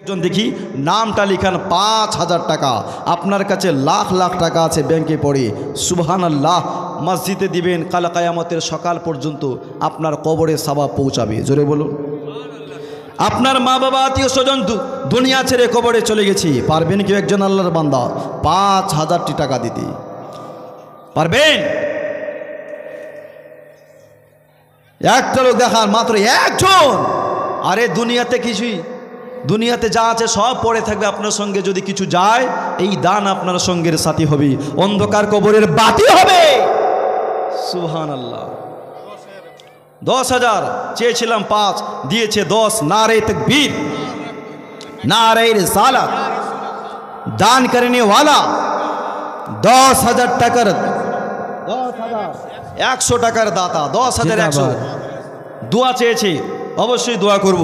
একজন দেখি নামটা লিখান ৫,০০০ টাকা, আপনার কাছে লাখ লাখ টাকা আছে ব্যাংকে পড়ে, সুবহানাল্লাহ, মসজিদে দিবেন, কাল কিয়ামতের সকাল পর্যন্ত আপনার কবরে সওয়াব পৌঁছাবে। জোরে বলুন। আপনার মা বাবা আত্মীয় স্বজন দুনিয়া ছেড়ে কবরে চলে গেছি, পারবেন কেউ একজন আল্লাহর বান্দা ৫,০০০টি টাকা দিতে? পারবেন? একটা লোক দেখান, মাত্র একজন। আরে দুনিয়াতে কিছুই, দুনিয়াতে যা আছে সব পড়ে থাকবে, আপনার সঙ্গে যদি কিছু যায় এই দান আপনার সঙ্গের সাথী হবে, অন্ধকার কবরের বাতি হবে। সুবহানাল্লাহ। ১০,০০০ চেয়েছিলাম ৫, দিয়েছে ১০। নারে তাকবীর, নারে রিসালাত। দান করনে ওয়ালা ১০,০০০ টাকার ১০০ টাকার দাতা, ১০,১০০। দোয়া চেয়েছে, অবশ্যই দোয়া করব।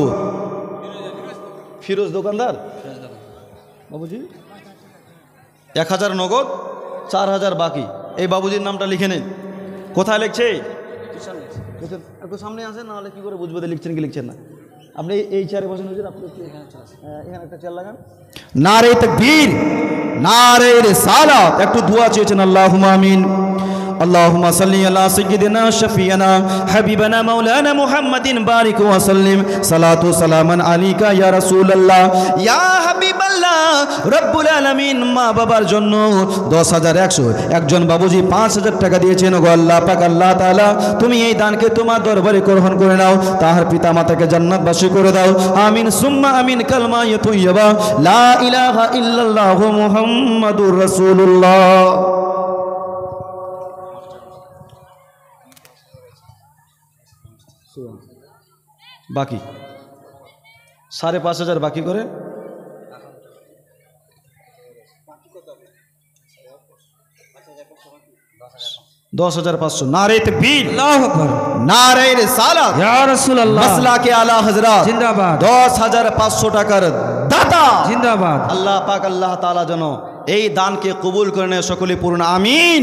ফিরোজ দোকানদার বাবুজি, ১,০০০ নগদ, ৪,০০০ বাকি। এই বাবুজির নামটা লিখে নিন। কোথায় লিখছে? একটু সামনে আসেন, নাহলে কী করে বুঝবো লিখছেন কি লিখছেন না। আপনি এই চেয়ারে বসেন, আপনি এখানে একটা চেয়ার লাগান। নারে তাকবীর, নারে রিসালাত। একটু দোয়া চেয়েছেন, আল্লাহুম্মা আমিন। اللهم صل على سيدنا شفيعنا حبيبنا مولانا محمد بارك وسلم صلاة وسلاما عليك يا رسول الله يا حبيب الله رب العالمين। মা বাবার জন্য ১০,১০০, একজন বাবুজি ৫,০০০ টাকা দিয়েছেন। গো আল্লাহ পাক, আল্লাহ তাআলা তুমি এই দানকে তোমার দরবারে গ্রহণ করে নাও, তাহার পিতা মাতাকে জান্নাতবাসী করে দাও। আমিন সুম্মা আমিন। কালমা তাইয়্যিবা লা ইলাহা ইল্লাল্লাহু মুহাম্মাদুর রাসূলুল্লাহ। বাকি ৫,৫০০ বাকি করে ১০,৫০০। নারে তাকবীর, আল্লাহু আকবার, নারে রিসালাত, ইয়া রাসূলুল্লাহ, মাসলাকে আলা হযরত জিন্দাবাদ। ১০,৫০০ টাকার দাতা জিন্দাবাদ। আল্লাহ পাক আল্লাহ তাআলা যেন এই দানকে কবুল করে নেয়, সকলে পূর্ণ আমিন।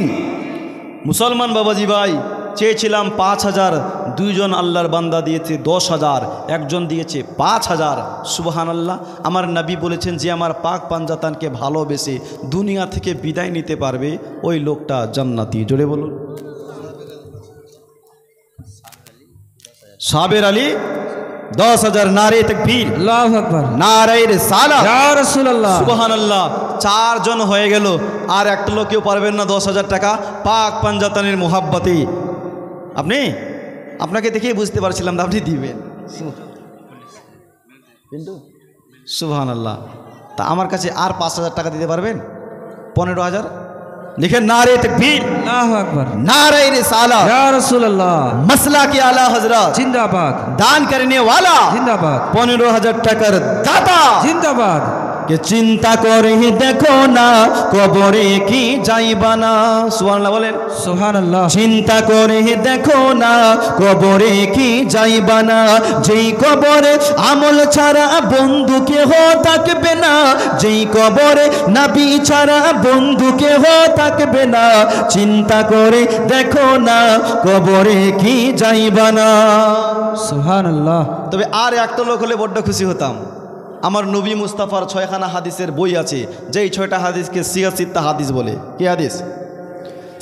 মুসলমান বাবাজি ভাই, চেয়েছিলাম ৫,০০০, দুইজন আল্লাহর বান্দা দিয়েছে ১০,০০০, একজন দিয়েছে ৫,০০০। সুবহানাল্লাহ। আমার নবী বলেছেন, যে আমার পাক পাঞ্জাতানকে ভালোবেসে দুনিয়া থেকে বিদায় নিতে পারবে ওই লোকটা জান্নাতি। জোরে বলুন। সাবের আলী ১০,০০০। নারে তাকবীর, আল্লাহু আকবার, নারে রিসালাত, ইয়া রাসূলুল্লাহ, সুবহানাল্লাহ। ৪ জন হয়ে গেল, আর একটা লোক কেউ পারবেন না ১০,০০০ টাকা পাক পাঞ্জাতানের মোহাব্বতে। আপনাকে দেখেই বুঝতে পারছিলাম আপনি দিবেন, কিন্তু সুবহানাল্লাহ। তা আমার কাছে আর ৫,০০০ টাকা দিতে পারবেন? ১৫,০০০ লিখেন। নারে তাকবীর, আল্লাহু আকবার, নারে রিসালাত, ইয়া রাসূলুল্লাহ, মাসলাকে আলা হযরত জিন্দাবাদ, দান করনে ওয়ালা জিন্দাবাদ, ১৫,০০০ টাকার দাতা জিন্দাবাদ। কে চিন্তা করে দেখো না কবরে কি যাইবা না। সুবহানাল্লাহ বলেন, সুবহানাল্লাহ। চিন্তা করে দেখো না কবরে কি যাইবা না, যেই কবরে আমল ছাড়া বন্ধু কেহ থাকবে না, যেই কবরে নবী ছাড়া বন্ধু কেহ থাকবে না। চিন্তা করে দেখো না কবরে কি যাইবা না। সুবহানাল্লাহ। তবে আর একটা লোক হলে বড্ড খুশি হতাম। আমার নবী মুস্তাফার ৬খানা হাদিসের বই আছে, যেই ৬টা হাদিসকে সিয়াসিত্তা হাদিস বলে। কি হাদিস?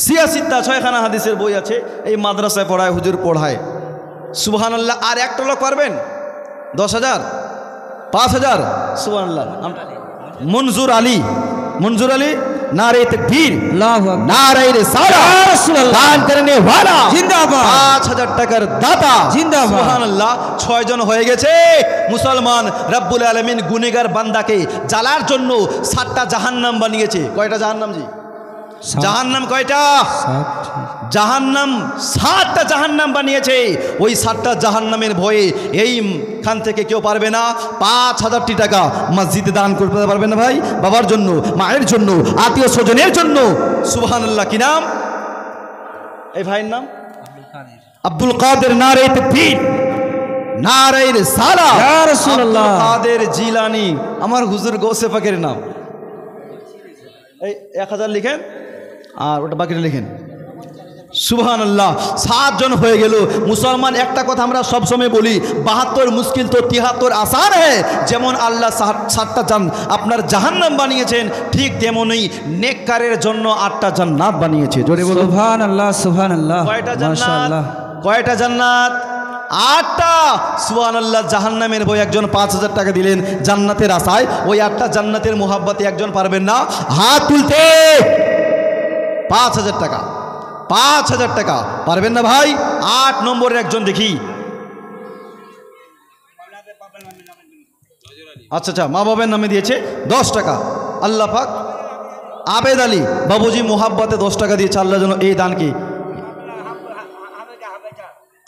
সিয়াসিত্তা, ৬খানা হাদিসের বই আছে, এই মাদ্রাসায় পড়ায়, হুজুর পড়ায়। সুবহানাল্লাহ। আর একটা লোক পারবেন? ১০,০০০, ৫,০০০। সুবহানাল্লাহ। মনজুর আলী, মনজুর আলী, নারে তাকবীর, আল্লাহু আকবার, নারে রিসালাত, ইয়া রাসূলুল্লাহ, দান করনে ওয়ালা জিন্দাবাদ, ৫,০০০ টাকার দাতা জিন্দাবাদ। সুবহানাল্লাহ। ৬ জন হয়ে গেছে। মুসলমান রব্বুল আলামিন গুনাহগার বান্দাকে জ্বালার জন্য ৭টা জাহান্নাম বানিয়েছে। কয়টা জাহান্নাম জি? জাহান্নাম কয়টা? জাহান্নাম ৭টা জাহান্নাম বানিয়েছে। ওই ৭টা জাহান্নামের ভয়ে এইখান থেকে কেউ পারবে না ৫,০০০ টাকা মসজিদে দান করতে পারবে না ভাই, বাবার জন্য, মায়ের জন্য, আত্মীয় স্বজনের জন্য। সুবহানাল্লাহ। কি নাম এই ভাইয়ের? নাম আব্দুল কাদের। নারে তাকবীর, নারে রিসালাত, ইয়া রাসূলুল্লাহ, আব্দুল কাদের জিলানী আমার হুজুর গৌসে পাকের নাম। এই ১,০০০ লিখেন, আর ওটা বাকিটা লিখেন। সুবহানাল্লাহ, 7 জন হয়ে গেল মুসলমান। একটা কথা আমরা সবসময় বলি, 72 মুশকিল তো 73 আসান হ্যাঁ। যেমন আল্লাহ 7টা আপনার জাহান্নাম বানিয়েছেন, ঠিক তেমনই নেককারের জন্য 8টা জান্নাত বানিয়েছে। জোরে বলুন সুবহানাল্লাহ, সুবহানাল্লাহ। কয়টা জান্নাত? মাশাআল্লাহ। কয়টা জান্নাত? 8টা। সুবহানাল্লাহ। জাহান্নামের বই একজন 5000 টাকা দিলেন জান্নাতের আশায়, ওই 8টা জান্নাতের মোহাব্বতে একজন পারবেন না হাত তুলতে। 5000 টাকা, 5000 টাকা পারবেন না ভাই? 8 নম্বরের একজন দেখি। আচ্ছা আচ্ছা, মা বাবার নামে দিয়েছে 10 টাকা। আল্লাহ পাক আবেদ আলী বাবুজি মোহাব্বতে 10 টাকা দিয়েছে আল্লাহ যেন এই দান কি।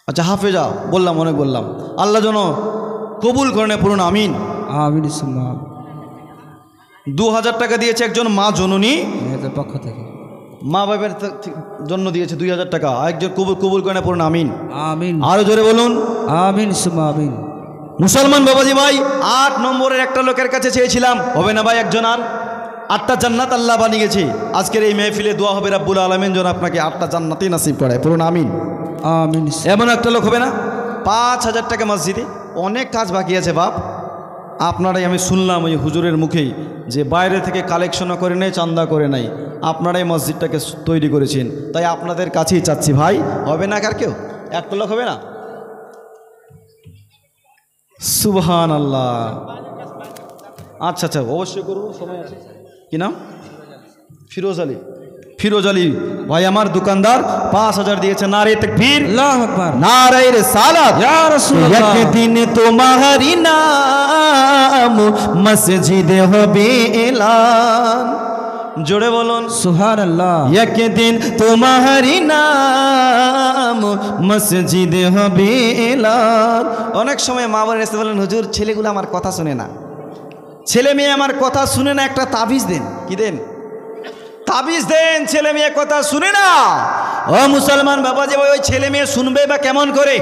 আচ্ছা হাফেজা বললাম, অনেক বললাম, আল্লাহ যেন কবুল করেন, পড়ুন আমিন। আমিন। 2000 টাকা দিয়েছে একজন মা জননী মেয়েদের পক্ষ থেকে, মা বাবার জন্য দিয়েছে 2000 টাকা, একজন কবুল করেন, পড়ুন আমিন। আমিন। আরো জোরে বলুন আমিন সুম্মা আমিন। মুসলমান বাবাজি ভাই, 8 নম্বরের একটা লোকের কাছে চেয়েছিলাম, হবে না ভাই একজন আর? 8টা জান্নাত আল্লাহ বানিয়েছে। আজকের এই মেহফিলে দোয়া হবে রাব্বুল আলামিন যেন আপনাকে 8টা জান্নাতই নসিব করে, পড়ুন আমিন। আমিন। এমন একটা লোক হবে না? 5000 টাকা মসজিদে, অনেক কাজ বাকি আছে বাপ। আপনারাই, আমি শুনলাম ওই হুজুরের মুখেই যে বাইরে থেকে কালেকশনও করে নেই, চান্দা করে নাই, আপনারাই মসজিদটাকে তৈরি করেছেন, তাই আপনাদের কাছেই চাচ্ছি ভাই, হবে না? কার কেউ একটা লোক হবে না? সুবহানাল্লাহ। আচ্ছা আচ্ছা, অবশ্যই করবো, সময় আছে। কি নাম? ফিরোজ আলী। ফিরোজ আলী ভাই আমার দোকানদার 5000 দিয়েছে। নারে তাকবীর, আল্লাহু আকবার, নারে রিসালাত, ইয়া রাসূলুল্লাহ। একদিন তোমারি নাম মসজিদে হবে এলান। জোরে বলুন সুবহানাল্লাহ। একদিন তোমারি নাম মসজিদে হবে এলান। অনেক সময় মা বাবা এসে বলেন, হুজুর ছেলেগুলো আমার কথা শুনে না, ছেলে মেয়ে আমার কথা শুনে না, একটা তাবিজ দেন। কি দেন? তাবিজ দেন, ছেলে মেয়ে কথা শুনে না। ও মুসলমান বাবা, যে ওই ছেলে মেয়ে শুনবে বা কেমন করে?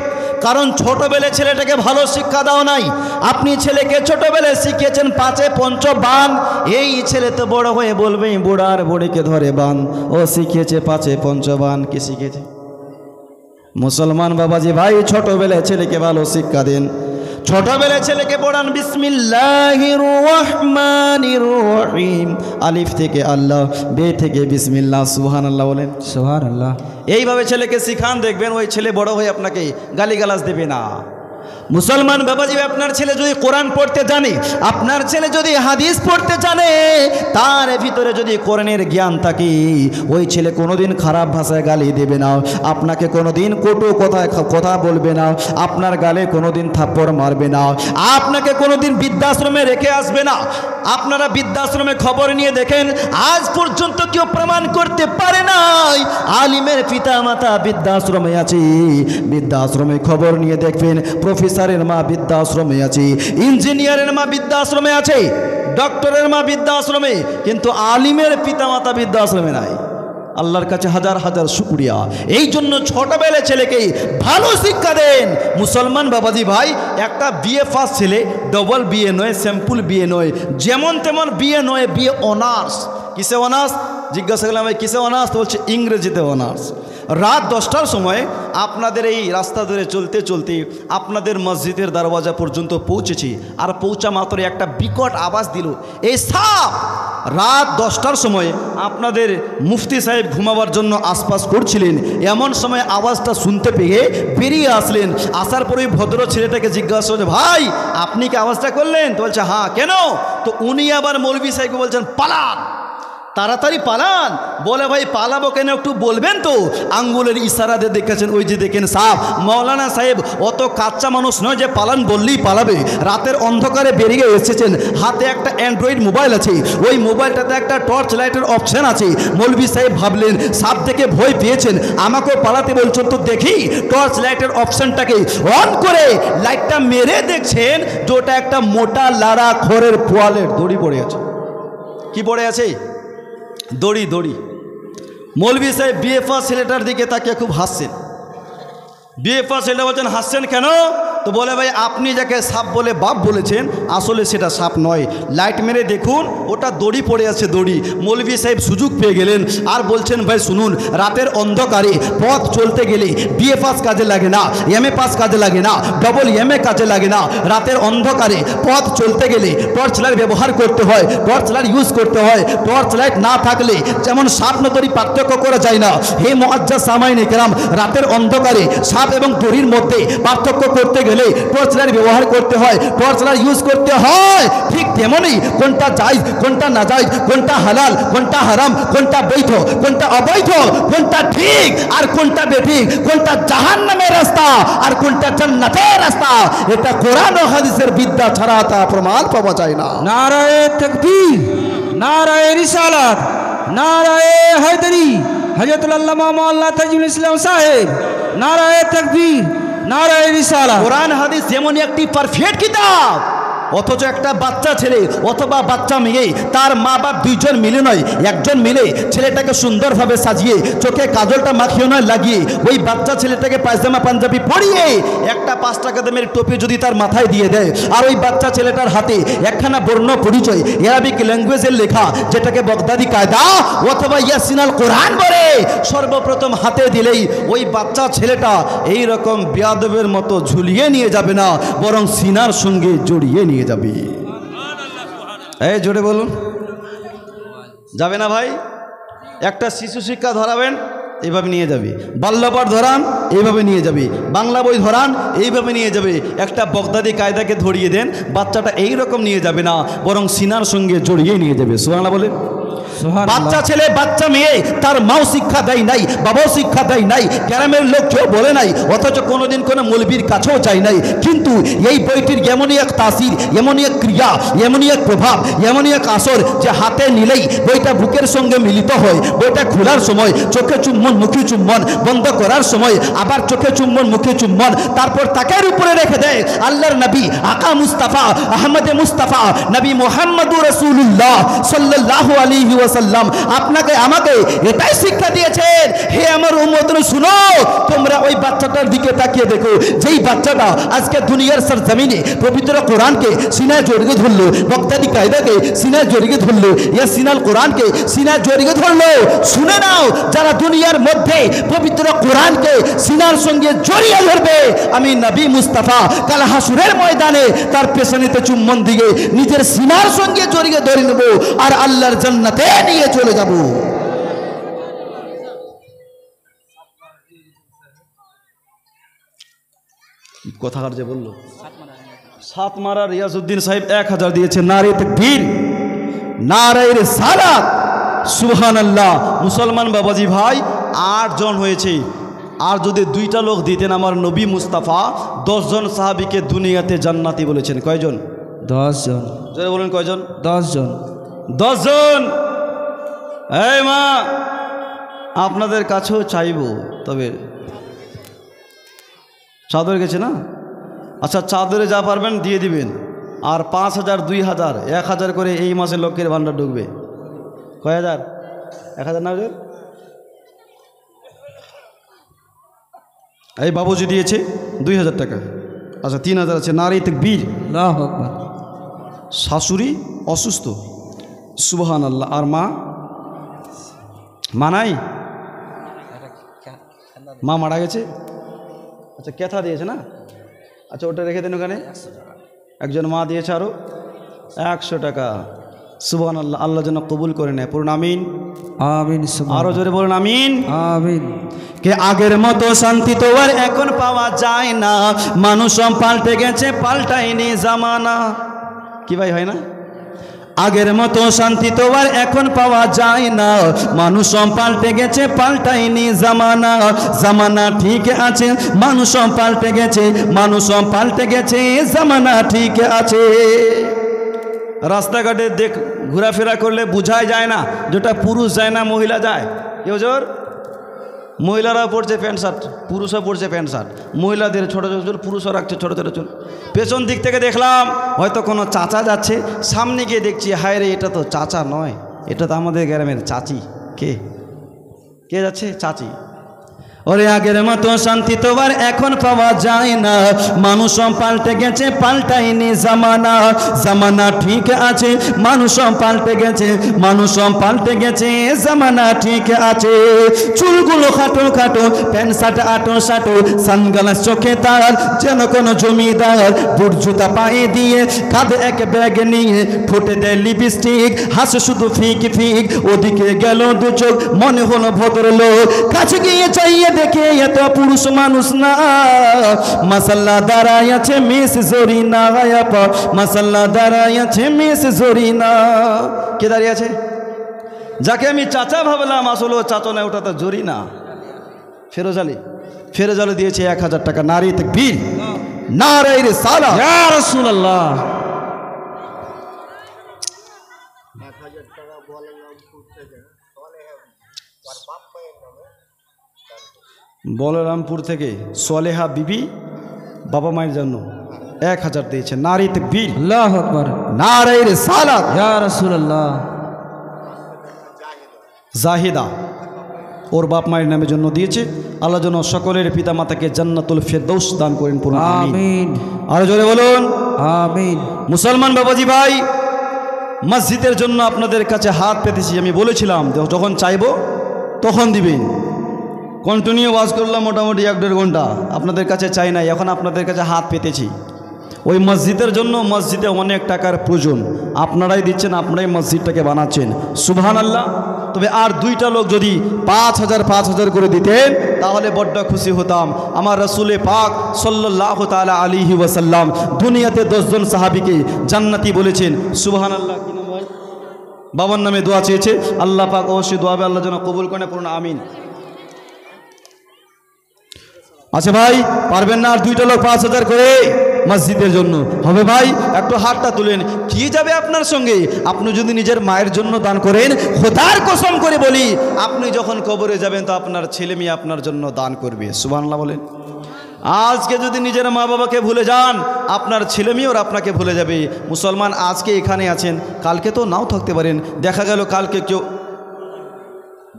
কারণ ছোটবেলে ছেলেটাকে ভালো শিক্ষা দাও নাই। আপনি ছেলেকে ছোটবেলে শিখিয়েছেন 5 পঞ্চ বান, এই ছেলে তো বড় হয়ে বলবে বুড়ার বুড়িকে ধরে বান। ও শিখিয়েছে 5 পঞ্চ বান, কি শিখেছে? মুসলমান বাবাজি ভাই, ছোটবেলে ছেলেকে ভালো শিক্ষা দেন, ছোটবেলা ছেলেকে পড়ান বিসমিল্লাহির রহমানির রহিম, আলিফ থেকে আল্লাহ, বে থেকে বিসমিল্লাহ, সুবহানাল্লাহ বলেন। সুবহানাল্লাহ। এইভাবে ছেলেকে শিখান, দেখবেন ওই ছেলে বড় হয়ে আপনাকে গালিগালাজ দেবে না। মুসলমান বাবাজি, আপনার ছেলে যদি কোরআন পড়তে জানে, আপনার ছেলে যদি হাদিস পড়তে জানে, তার ভিতরে যদি কোরআনের জ্ঞান থাকে, ওই ছেলে কোনোদিন খারাপ ভাষায় গালি দেবে না, আপনাকে কোনোদিন কটু কথা বলবে না, আপনার গালে কোনোদিন থাপ্পড় মারবে না, আপনাকে কোনোদিন বৃদ্ধাশ্রমে রেখে আসবে না। আপনারা বৃদ্ধাশ্রমে খবর নিয়ে দেখেন, আজ পর্যন্ত কেউ প্রমাণ করতে পারে নাই আলিমের পিতা মাতা বৃদ্ধাশ্রমে আছে। বৃদ্ধাশ্রমে খবর নিয়ে দেখবেন, প্রফেসরের মা বৃদ্ধাশ্রমে আছে, ইঞ্জিনিয়ারের মা বৃদ্ধাশ্রমে আছে, ডক্টরের মা বৃদ্ধাশ্রমে, কিন্তু আলিমের পিতা মাতা বৃদ্ধাশ্রমে নাই। আল্লাহর কাছে হাজার হাজার শুকরিয়া। এই জন্য ছোটবেলা ছেলেকে ভালো শিক্ষা দেন। মুসলমান বাবাজি ভাই, একটা বিএ পাস ছেলে, ডবল বিএ নয়, স্যাম্পল বিএ নয়, যেমন তেমন বিএ নয়, বিএ অনার্স। কিসে অনার্স? জিজ্ঞাসা করলাম কিসে অনার্স, তো বলছে ইংরেজিতে অনার্স। রাত 10টার সময় আপনাদের এই রাস্তা ধরে চলতে চলতে আপনাদের মসজিদের দরওয়াজা পর্যন্ত পৌঁছেছি, আর পৌঁছা মাত্র একটা বিকট আওয়াজ দিল, এই সাপ। রাত 10টার সময় আপনাদের মুফতি সাহেব ঘুমাবার জন্য আশপাশ করছিলেন, এমন সময় আওয়াজটা শুনতে পেয়ে বেরিয়ে আসলেন। আসার পরেই ভদ্র ছেলেটাকে জিজ্ঞাসা করছে, ভাই আপনি কি আওয়াজটা করলেন? তো বলছে হ্যাঁ। কেন? তো উনি আবার মৌলভী সাহেবকে বলছেন, পালান, তাড়াতাড়ি পালান। বলে ভাই পালাবো কেন একটু বলবেন তো? আঙ্গুলের ইশারাতে দেখেছেন, ওই যে দেখেন সাপ। মৌলানা সাহেব অত কাচ্চা মানুষ নয় যে পালান বললেই পালাবে। রাতের অন্ধকারে বেরিয়ে এসেছেন, হাতে একটা অ্যান্ড্রয়েড মোবাইল আছে, ওই মোবাইলটাতে একটা টর্চ লাইটের অপশান আছে। মৌলভী সাহেব ভাবলেন সাপ থেকে ভয় পেয়েছেন, আমাকেও পালাতে বলছেন, তো দেখি টর্চ লাইটের অপশানটাকে অন করে লাইটটা মেরে দেখছেন যে ওটা একটা মোটা লাড়া খড়ের পোয়ালের দড়ি পড়ে আছে। কি পড়ে আছে? দড়ি। দড়ি। মৌলভী সাহেব বিএ পাস ছেলেটার দিকে তাকিয়ে খুব হাসছেন। বিএ পাস ছেলেটা বলছেন, হাসছেন কেন? তো বলে ভাই আপনি যাকে সাপ বলে বাপ বলেছেন আসলে সেটা সাপ নয়, লাইট মেরে দেখুন ওটা দড়ি পড়ে আছে দড়ি। মৌলভী সাহেব সুযোগ পেয়ে গেলেন আর বলছেন ভাই শুনুন, রাতের অন্ধকারে পথ চলতে গেলে বিএ পাস কাজে লাগে না, এমএ পাস কাজে লাগে না, ডবল এমএ কাজে লাগে না। রাতের অন্ধকারে পথ চলতে গেলে টর্চ লাইট ব্যবহার করতে হয়, টর্চ লাইট ইউজ করতে হয়। টর্চ লাইট না থাকলে যেমন সাপ দড়ি পার্থক্য করা যায় না, হে মুআজ্জাজ সামাইনে কেরাম, রাতের অন্ধকারে সাপ এবং দড়ির মধ্যে পার্থক্য করতে গেলে টর্চ লাইট ব্যবহার করতে হয়, টর্চ লাইট ইউজ করতে হয়। ঠিক তেমনই কোনটা জায়েজ কোনটা নাজায়েজ, কোনটা হালাল কোনটা হারাম, কোনটা বৈধ কোনটা অবৈধ, কোনটা ঠিক আর কোনটা বেঠিক, কোনটা জাহান্নামের রাস্তা আর কোনটা জান্নাতের রাস্তা, এটা কোরআন ও হাদিসের বিদ্যা ছাড়া তা প্রমাণ পাওয়া যায় না। নারায়ে তাকবীর, নারায়ে রিসালাত, নারায়ে হায়দারি, হযরতুল আল্লামা মাওলানা তাজুল ইসলাম সাহেব, নারায়ে তাকবীর, নারায়ে রিসালাত। কোরআন হাদিস যেমন একটি পারফেক্ট কিতাব, অথচ একটা বাচ্চা ছেলে অথবা বাচ্চা মেয়ে তার মা বাপ দুইজন মিলে নয় একজন মিলে ছেলেটাকে সুন্দরভাবে সাজিয়ে চোখে কাজলটা মাখিয়ে নয় লাগিয়ে ওই বাচ্চা ছেলেটাকে পায়জামা পাঞ্জাবি পরিয়ে একটা 5 টাকা দামের টুপি যদি তার মাথায় দিয়ে দেয় আর ওই বাচ্চা ছেলেটার হাতে একখানা বর্ণ পরিচয় আরবিক ল্যাঙ্গুয়েজের লেখা যেটাকে বগদাদি কায়দা অথবা ইয়াসিনাল কোরআন বলে সর্বপ্রথম হাতে দিলেই ওই বাচ্চা ছেলেটা এই রকম বেয়াদবের মতো ঝুলিয়ে নিয়ে যাবে না, বরং সিনার সঙ্গে জড়িয়ে নিয়ে যাবে। এই জোরে বলুন, যাবে না ভাই? একটা শিশু শিক্ষা ধরাবেন এইভাবে নিয়ে যাবে, বাল্যপাঠ ধরান এইভাবে নিয়ে যাবে, বাংলা বই ধরান এইভাবে নিয়ে যাবে। একটা বগদাদি কায়দাকে ধরিয়ে দেন, বাচ্চাটা এই রকম নিয়ে যাবে না, বরং সিনার সঙ্গে জড়িয়ে নিয়ে যাবে। সুবহানাল্লাহ বলে। বাচ্চা ছেলে বাচ্চা মেয়ে তার মাও শিক্ষা দেয় নাই, বাবাও শিক্ষা দেয় নাই, গ্রামের লোক কেউ বলে নাই, অথচ কোনোদিন কোনো মৌলবীর কাছেও যায় নাই। কিন্তু এই বইটির এমনই এক তাসির, এমনই এক ক্রিয়া, এমনই এক প্রভাব, এমনই এক আসর যে হাতে নিলেই বইটা বুকের সঙ্গে মিলিত হয়। বইটা খোলার সময় চোখে চুম্বন মুখে চুম্বন, বন্ধ করার সময় আবার চোখে চুম্বন মুখে চুম্বন, তারপর তাকের উপরে রেখে দেয় আল্লাহর নবী আকা মুস্তাফা আহমদে মুস্তাফা নবী মুহাম্মদুর রাসূলুল্লাহ সাল্লাল্লাহু আলাইহি ওয়াসাল্লাম আপনাকে আমাকে এটাই শিক্ষা দিয়েছেন। হে আমার উম্মতরা শুনো, তোমরা ওই বাচ্চাটার দিকে তাকিয়ে দেখো, যেই বাচ্চাটা আজকে দুনিয়ার সরজমিনে পবিত্র কোরআনকে সিনায় জড়িয়ে ধরলো, বগদাদি কায়দাকে সিনায় জড়িয়ে ধরলো, ইয়াসিনাল কোরআনকে সিনায় জড়িয়ে ধরলো। শুনে নাও, যারা দুনিয়ার মধ্যে পবিত্র কোরআনকে সিনার সঙ্গে জড়িয়ে ধরবে, আমি নবী মুস্তাফা কাল হাসুরের ময়দানে তার পেছনেতে চুম্বন দিয়ে নিজের সিনার সঙ্গে জড়িয়ে ধরে নেব আর আল্লাহর জান্নাতে নিয়ে চলে যাব। কথাকার যে বললো সাত মারা রিয়াজউদ্দিন সাহেব 1000 দিয়েছে। নারে তাকবীর, নারে রিসালাত, সুবহানাল্লাহ। মুসলমান বাবাজি ভাই 8 জন হয়েছে, আর যদি 2টা লোক দিতেন আমার নবী মুস্তাফা 10 জন সাহাবীকে দুনিয়াতে জান্নাতি বলেছেন। কয়জন? 10 জন। যারা বলেন কয়জন? 10 জন। 10 জন। এই মা, আপনাদের কাছেও চাইব, তবে চাদর গেছে না? আচ্ছা, চাদরে যা পারবেন দিয়ে দিবেন, আর 5000 2000 1000 করে এই মাসে লক্ষ্যের ভান্ডার ঢুকবে। কয় হাজার? 1000 না? এই বাবুজি দিয়েছে 2000 টাকা। আচ্ছা 3000 আছে। নারে তাকবীর, আল্লাহু আকবার। শাশুড়ি অসুস্থ, সুবহানাল্লাহ। আর মা? মা নাই, মা মারা গেছে। আচ্ছা কেথা দিয়েছে না? আচ্ছা ওটা রেখে দেন ওখানে। একজন মা দিয়েছে আরও 100 টাকা। সুবহানাল্লাহ, আল্লাহ যেন কবুল করে নেয়। পড়ুন আমিন। আমিন। আরো জোরে বলুন আমিন। আমিন। কে আগের মতো শান্তি তো আর এখন পাওয়া যায় না, মানুষ পাল্টে গেছে, পাল্টায়নি জামানা। কি ভাই হয় না? আগের মতো শান্তি তো আর এখন পাওয়া যায় না, মানুষ পাল্টে গেছে, পাল্টায়নি জামানা। জামানা ঠিক আছে, মানুষ পাল্টে গেছে, মানুষ পাল্টে গেছে, জামানা ঠিক আছে। রাস্তাঘাটে ঘোরাফেরা করলে বোঝাই যায় না যেটা পুরুষ যায় না মহিলা যায়। কেউ জোর মহিলারা পড়ছে প্যান্ট শার্ট, পুরুষও পড়ছে প্যান্ট শার্ট। মহিলাদের ছোটো ছোটো চুল, পুরুষও রাখছে ছোটো ছোটো চুল। পেছন দিক থেকে দেখলাম হয়তো কোনো চাচা যাচ্ছে, সামনে গিয়ে দেখছি হায় রে, এটা তো চাচা নয়, এটা তো আমাদের গ্রামের চাচি। কে কে যাচ্ছে? চাচি। ওরে আগের মতো শান্তি তো আর এখন পাওয়া যায় না, মানুষ পাল্টে গেছে, পাল্টায়নি জামানা। জামানা ঠিক আছে, মানুষ পাল্টে গেছে, মানুষ পাল্টে গেছে, জামানা ঠিক আছে। চুলগুলো খাটো খাটো, প্যান্ট শার্ট আটো সাটো, সানগ্লাস চোখে তার যেন কোনো জমিদার। বুট জুতা পায়ে দিয়ে, কাঁধে এক ব্যাগ নিয়ে, ঠোঁটে দেয় লিপস্টিক, হাসে শুধু ফিক ফিক। ওদিকে গেল দু চোখ, মনে হলো ভদ্রলোক। কাছে গিয়ে চাইয়ে দেখে এত পুরুষ মানুষ না, মাসাল্লাহ দাঁড়ায় আছে মিস জরিনা। মাসাল্লাহ দাঁড়ায় আছে মিস জরিনা। কে দাঁড়িয়ে আছে? যাকে আমি চাচা ভাবলাম, আসলে চাচা না, ওটা তো জরিনা। ফেরোজ আলী, ফেরোজ আলী দিয়েছে 1000 টাকা। নারী তাকবীর, নারে রিসালাত, ইয়া রাসূলুল্লাহ। বলরামপুর থেকে সোলেহা বিবি বাবা মায়ের জন্য 1000 দিয়েছে। নারী তাকবীর, আল্লাহু আকবার, নারে রিসালাত। ইয়া রাসূলুল্লাহ। জাহিদা ওর বাপ মায়ের নামের জন্য দিয়েছে। আল্লাহ যেন সকলের পিতা মাতাকে জান্নাতুল ফেরদৌস দান করেন, পূর্ণ আমিন। আর জোরে বলুন আমিন। মুসলমান বাবাজি ভাই, মসজিদের জন্য আপনাদের কাছে হাত পেতেছি। আমি বলেছিলাম যখন চাইবো তখন দিবেন। কন্টিনিউ ওয়াজ করলাম মোটামুটি 1-1.5 ঘন্টা, আপনাদের কাছে চাই নাই, এখন আপনাদের কাছে হাত পেতেছি। ওই মসজিদের জন্য মসজিদে অনেক টাকার প্রয়োজন, আপনারাই দিচ্ছেন, আপনারাই মসজিদটাকে বানাচ্ছেন, সুবহানাল্লাহ। তবে আর 2টা লোক যদি 5000 করে দিতেন তাহলে বড্ড খুশি হতাম। আমার রাসূলে পাক সাল্লাল্লাহু তাআলা আলাইহি ওয়াসাল্লাম দুনিয়াতে 10 জন সাহাবীকে জান্নাতি বলেছেন, সুবহানাল্লাহ। কি নাম ভাই? বাবার নামে দোয়া চেয়েছে, আল্লাহ পাক অবশ্যই দোয়া আল্লাহ যেন কবুল করেন, পড়ুন আমিন। আচ্ছা ভাই, পারবেন না আর 2টা লোক 5000 করে মসজিদের জন্য? হবে ভাই, একটু হাতটা তুলেন। কি যাবে আপনার সঙ্গে? আপনি যদি নিজের মায়ের জন্য দান করেন, খোদার কসম করে বলি, আপনি যখন কবরে যাবেন তো আপনার ছেলে মেয়ে আপনার জন্য দান করবে, সুবহানাল্লাহ বলেন। আজকে যদি নিজের মা বাবাকে ভুলে যান, আপনার ছেলে মেয়েও আপনাকে ভুলে যাবে। মুসলমান আজকে এখানে আছেন, কালকে তো নাও থাকতে পারেন। দেখা গেল কালকে কেউ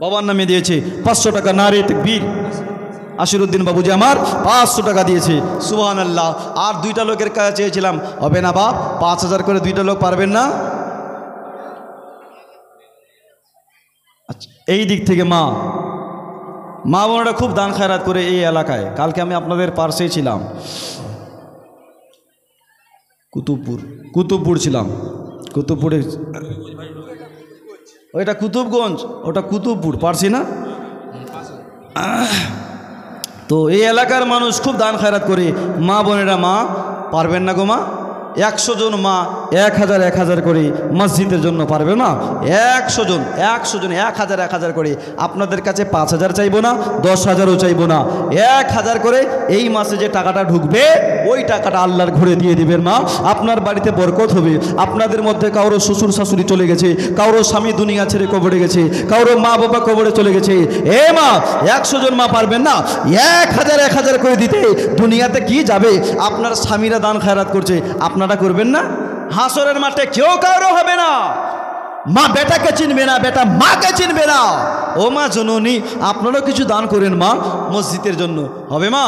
বাবার নামে দিয়েছে 500 টাকা, নারে তাকবীর। আশিরুদ্দিন বাবুজি আমার 500 টাকা দিয়েছে, সুবহানাল্লাহ। আর 2টা লোকের কাছে চেয়েছিলাম, হবে না বাপ, 5000 করে 2টা লোক পারবেন না? আচ্ছা, এই দিক থেকে মা বোনেরা খুব দান খায়রাত করে এই এলাকায়। কালকে আমি আপনাদের পার্শ্বেই ছিলাম, কুতুবপুর ছিলাম। কুতুবপুরে, ওইটা কুতুবগঞ্জ, ওটা কুতুবপুর, পারছি না। তো এই এলাকার মানুষ খুব দান খায়রাত করে। মা বোনেরা, মা পারবেন না গো মা, 100 জন মা 1000 করে মসজিদের জন্য পারবে না? 100 জন 1000 করে। আপনাদের কাছে 5000 চাইবো না, 10,000ও চাইবো না, 1000 করে এই মাসে যে টাকাটা ঢুকবে ওই টাকাটা আল্লাহর ঘরে দিয়ে দিবেন মা। আপনার বাড়িতে বরকত হবে। আপনাদের মধ্যে কারো শ্বশুর শাশুড়ি চলে গেছে, কারো স্বামী দুনিয়া ছেড়ে কবরে গেছে, কারো মা বাবা কবরে চলে গেছে। এ মা, 100 জন মা পারবেন না? 1000 করে দিতে দুনিয়াতে কি যাবে? আপনার স্বামীরা দান খায়রাত করছে, আপনারা করবেন না? হাসরের মাঠে কেউ কারো হবে না। মা বেটাকে চিনবে না, বেটা মাকে চিনবে না। ও মা জননী, আপনারাও কিছু দান করেন মা, মসজিদের জন্য। হবে মা?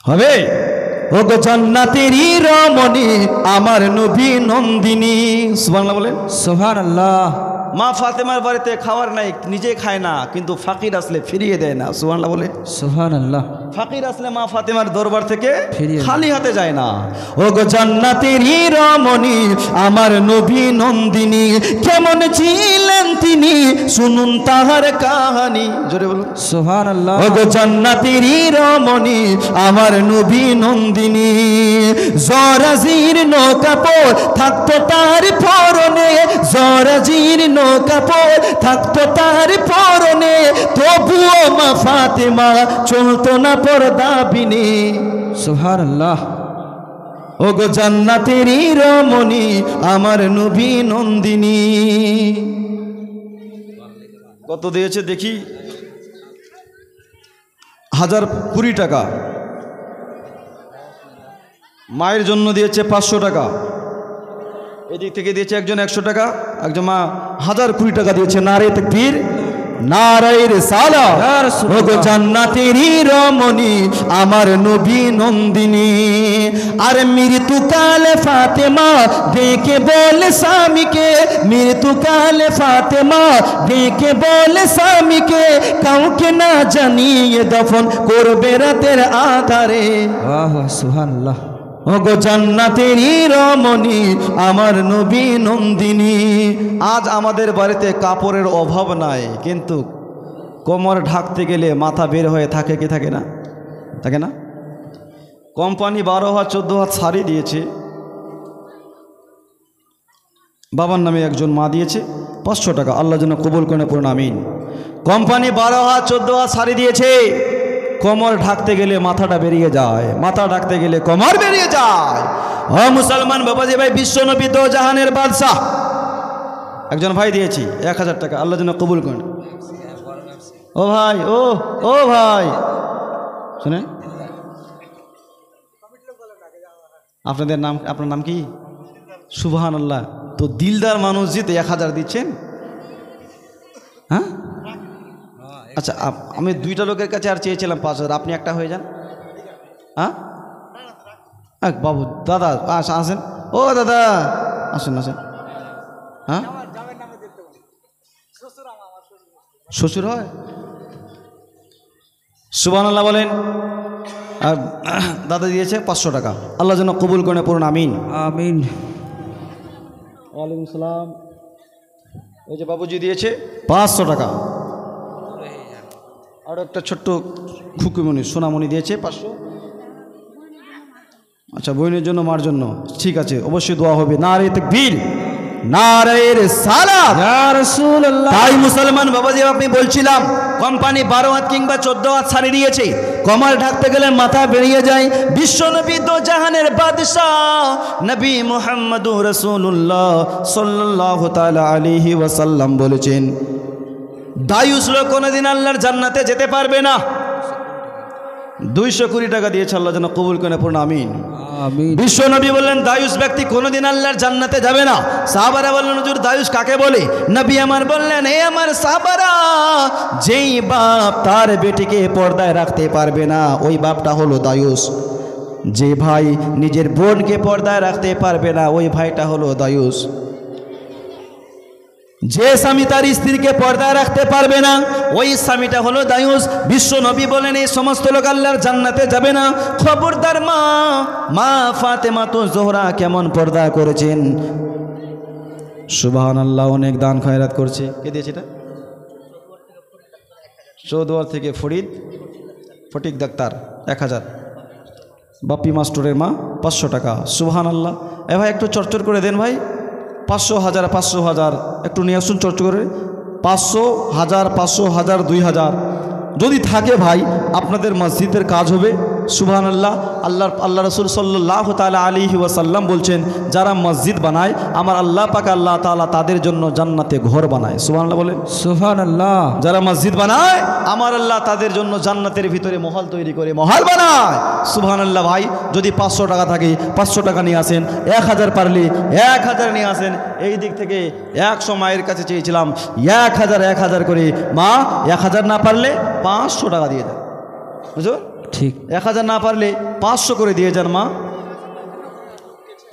হবে? ও গো জান্নাতেরই রমণী, আমার নবী নন্দিনী, সুবহানাল্লাহ বলেন। সুবহানাল্লাহ। মা ফাতেমার বাড়িতে খাওয়ার নাই, নিজে খায় না, কিন্তু ফাকির আসলে ফিরিয়ে দেয় না, সুবহানাল্লাহ বলে। সুবহানাল্লাহ। ফাকির আসলে মা ফাতেমার দরবার থেকে ফিরিয়ে খালি হাতে যায় না। ও গো জান্নাতেরই রমণী, আমার নবী নন্দিনী, কেমন ছিলেন তিনি, শুনুন তাহার কাহানি। জোরে বলুন সুবহানাল্লাহ। ও গো জান্নাতেরই রমণী, আমার নবী নন্দিনী, জরাজীর্ণ কাপড় থাকতো তার পরনে, জরাজীর্ণ কাপড় থাকতো তার পরনে, তবুও মা ফাতেমা চলতো না পর্দা বিনে। সুবহানাল্লাহ। ও গো জান্নাতেরই রমণী, আমার নবী নন্দিনী। কত দিয়েছে দেখি? 1020 টাকা। মায়ের জন্য দিয়েছে 500 টাকা। এদিক থেকে দিয়েছে একজন 100 টাকা, একজন মা 1020 টাকা দিয়েছে। নারে তাকবীর, নারায়ে রিসালাত। ইয়া রাসূলুল্লাহ। ওগো জান্নাতেরই রমণী আমার নবী নন্দিনী। আর মৃত্যুকালে ফাতেমা ডেকে বলে স্বামীকে, মৃত্যুকালে ফাতেমা ডেকে বলে স্বামীকে, কাউকে না জানিয়ে দফন করবে রাতের আধারে। বাহ সুবহানাল্লাহ। ওগো জান্নাতেরই রমণী আমার নবী নন্দিনী। আজ আমাদের বাড়িতে কাপড়ের অভাব নাই, কিন্তু কোমর ঢাকতে গেলে মাথা বের হয়ে থাকে কি থাকে না? থাকে না? কোম্পানি 12 হাত 14 হাত শাড়ি দিয়েছে, বাবার নামে একজন মা দিয়েছে 500 টাকা, আল্লাহ যেন কবুল করে পড়ুন আমিন। কোম্পানি 12 হাত 14 হাত শাড়ি দিয়েছে, কোমর ঢাকতে গেলে মাথাটা বেরিয়ে যায়, মাথা ঢাকতে গেলে কোমর বেরিয়ে যায়। ও মুসলমান বাবাজি ভাই, বিশ্বনবী দো জাহানের বাদশাহ একজন ভাই দিয়েছি 1000 টাকা, আল্লাহ যেন কবুল করেন। ও ভাই, ও ভাই শুনে, আপনাদের নাম, আপনার নাম কি? সুবহানাল্লাহ। তো দিলদার মানুষ জিতে 1000 দিচ্ছেন, হ্যাঁ? আচ্ছা, আমি 2টা লোকের কাছে আর চেয়েছিলাম 5000, আপনি একটা হয়ে যান। হ্যাঁ বাবু, দাদা আসেন, ও দাদা আসেন আসেন। হ্যাঁ, শ্বশুর হয়? সুবহানাল্লাহ বলেন। আর দাদা দিয়েছে 500 টাকা, আল্লাহ যেন কবুল করে পড়ুন আমিন। আমিন। ওয়ালাইকুম সালাম। ওই যে বাবুজি দিয়েছে 500 টাকা। আর একটা ছোট্ট খুকুমণি সোনামণি দিয়েছে 500। আচ্ছা, বোনের জন্য মার জন্য, ঠিক আছে, অবশ্যই দোয়া হবে। নারে তাকবীর, নারে রিসালাত। ইয়া রাসূলুল্লাহ। তাই মুসলমান বাবাজি, আপনি বলছিলাম কোম্পানি 12 হাত কিংবা 14 হাত শাড়ি দিয়েছে, কমর ঢাকতে গেলে মাথা বেরিয়ে যায়। বিশ্বনবী দো জাহানের বাদশাহ নবী মুহাম্মদুর রাসূলুল্লাহ সাল্লাল্লাহু তাআলা আলাইহি ওয়াসাল্লাম বলেছেন, দায়ুস লোক কোনোদিন আল্লাহর জান্নাতে যেতে পারবে না। 220 টাকা দিয়েছে, আল্লাহ যেন কবুল করে পড়ুন আমিন। আমিন। বিশ্বনবী বললেন, দায়ুস ব্যক্তি কোনোদিন আল্লাহর জান্নাতে যাবে না। সাহাবারা বললেন, হুজুর দায়ুস কাকে বলে? নবী আমার বললেন, হে আমার সাহাবারা, যেই বাপ তার বেটিকে পর্দায় রাখতে পারবে না, ওই বাপটা হলো দায়ুস। যে ভাই নিজের বোনকে পর্দায় রাখতে পারবে না, ওই ভাইটা হলো দায়ুস। যে স্বামী তার স্ত্রীকে পর্দায় রাখতে পারবে না, ওই স্বামীটা হলো দায়ুস। বিশ্ব নবী বলেন, এই সমস্ত লোক আল্লাহর জান্নাতে যাবে না। খবরদার মা ফাতেমা তো জোহরা কেমন পর্দা করেছেন, সুবহানাল্লাহ। অনেক দান খয়রাত করছে। কে দিয়েছে এটা? চৌদুয়ার থেকে ফটিক ডাক্তার 1000। বাপ্পি মাস্টরের মা 500 টাকা। সুবহানাল্লাহ। এ ভাই একটু চরচর করে দেন ভাই, 500 1000 500 1000 একটু নিয়ে আসুন চর্চা করে। 500 1000 500 1000 2000 যদি থাকে ভাই, আপনাদের মসজিদের কাজ হবে। সুবহানাল্লাহ। আল্লাহ রাসূল সাল্লাল্লাহু তাআলা আলাইহি ওয়াসাল্লাম বলছেন, যারা মসজিদ বানায় আমার আল্লাহ পাক আল্লাহ তাআলা তাদের জন্য জান্নাতে ঘর বানায়। সুবহানাল্লাহ বলেন। সুবহানাল্লাহ। যারা মসজিদ বানায় আমার আল্লাহ তাদের জন্য জান্নাতের ভিতরে মহল তৈরি করে মহল বানায়। সুবহানাল্লাহ। ভাই যদি 500 টাকা থাকে 500 টাকা নিয়ে আসেন, 1000 পারলে 1000 নিয়ে আসেন। এই দিক থেকে 100 মায়ের কাছে চেয়েছিলাম 1000 করে, মা 1000 না পারলে 500 টাকা দিয়ে দেন, বুঝো? ঠিক। 1000 না পারলে 500 করে দিয়ে যান মা।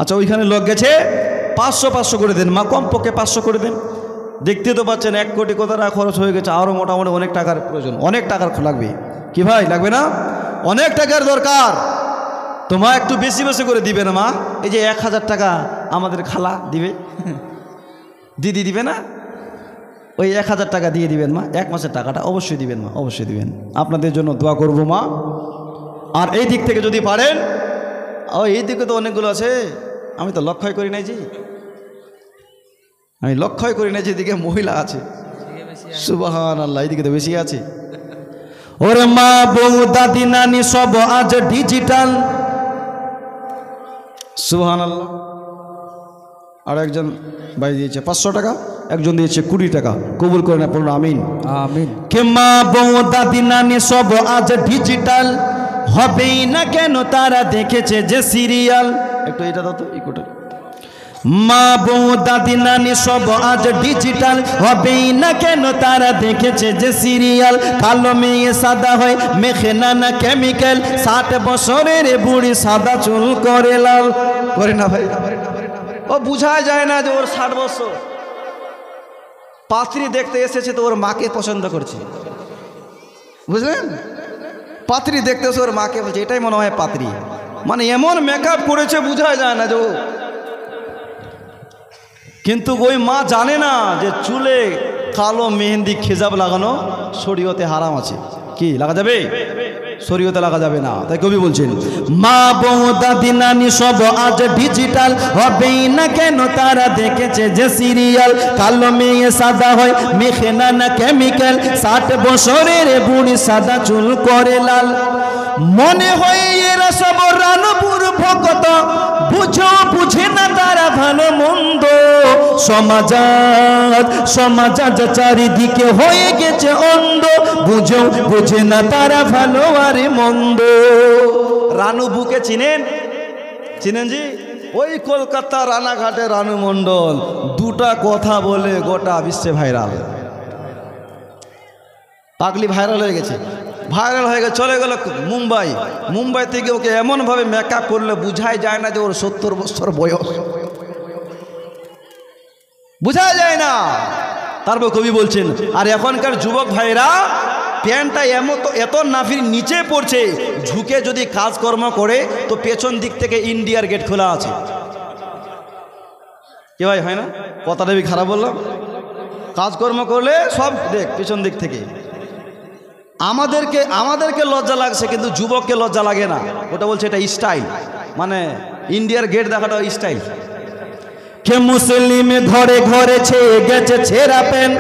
আচ্ছা, ওইখানে লোক গেছে, 500 করে দেন মা, কমপক্ষে 500 করে দেন। দেখতে তো পাচ্ছেন 1 কোটি কত টাকা খরচ হয়ে গেছে, আরও মোটামুটি অনেক টাকার প্রয়োজন, অনেক টাকার লাগবে। কি ভাই, লাগবে না? অনেক টাকার দরকার। তো মা একটু বেশি বেশি করে দিবে না মা? এই যে 1000 টাকা আমাদের খালা দিবে, দিদি দিবে না, ওই 1000 টাকা দিয়ে দিবেন মা। 1 মাসের টাকাটা অবশ্যই দিবেন মা, অবশ্যই দিবেন। আপনাদের জন্য দোয়া করব মা। আর এই দিক থেকে যদি পারেন, এই দিকে তো অনেকগুলো আছে, আমি তো লক্ষ্যই করি নাই, জি আমি লক্ষ্যই করি নাই, যেদিকে মহিলা আছে। সুবহানাল্লাহ, এইদিকে তো বেশি আছে। ওরে মা বউ দাদি নানি সব আজ ডিজিটাল। সুবহানাল্লাহ। আর একজন ভাই দিয়েছে 500 টাকা, একজন দিয়েছে 20 টাকা। কবুল করে না পড়ুন আমিন। আমিন। কে মা বউ দাদি নানি সব আজ ডিজিটাল, হবেই না কেন তারা দেখেছে যে সিরিয়াল। একটু এটা দাও তো, ইকোটা। মা বউ দাদি নানি সব আজ ডিজিটাল হবেই না কেন, তারা দেখেছে যে সিরিয়াল। কালো মেয়ে সাদা হয় মেখে না কেমিক্যাল, 60 বছরের বুড়ি সাদা চুল করে লাল। করে না ভাই, ও বুঝা যায় না যে ওর 60 বছর। পাত্রী দেখতে এসেছে তো ওর মাকে পছন্দ করছে, বুঝলেন? পাত্রী দেখতে এসে ওর মাকে বলছে এটাই মনে হয় পাত্রী, মানে এমন মেকআপ করেছে বুঝা যায় না যে। কিন্তু ওই মা জানে না যে চুলে কালো মেহেন্দি খেজাব লাগানো শরীয়তে হারাম আছে। কি লাগা যাবে? শরীয়তে লাগা যাবে না। তাই কবি বলছেন মা বউ দাদি নানি সব আজ ডিজিটাল হবেই না কেন, তারা দেখেছে যে সিরিয়াল। কালো মেয়ে সাদা হয় মেখে না কেমিক্যাল, 60 বছরের বুড়ি সাদা চুল করে লাল। মনে হয় এরা সব রানপুর ভক্ত, বুঝে না তারা ভালো মন্দ। সমাজ চারিদিকে হয়ে গেছে অন্ধ, বুঝে না তারা ভালো আর মন্দ। রানু বুকে চিনেন জি? ওই কলকাতা রানাঘাটে রানু মণ্ডল দুটা কথা বলে গোটা বিশ্বে ভাইরাল। পাগলি ভাইরাল হয়ে গেছে, চলে গেল মুম্বাই থেকে ওকে এমনভাবে মেকআপ করলে বুঝাই যায় না যে ওর 70 বছর বয়স, বুঝা যায় না। তারপর কবি বলছেন আর এখনকার যুবক ভাইরা প্যান্টটা এত নাভির নিচে পড়ছে, ঝুঁকে যদি কাজকর্ম করে তো পেছন দিক থেকে ইন্ডিয়ার গেট খোলা আছে। কে ভাই হয় না? কথাটা আমি খারাপ বললাম? কাজকর্ম করলে সব দেখ পেছন দিক থেকে। আমাদেরকে লজ্জা লাগছে, কিন্তু যুবককে লজ্জা লাগে না। ওটা বলছে এটা স্টাইল, মানে ইন্ডিয়ার গেট দেখাটা স্টাইল। কে মুসলিম ঘরে ঘরে ছেয়ে গেছে ছেঁড়া প্যান,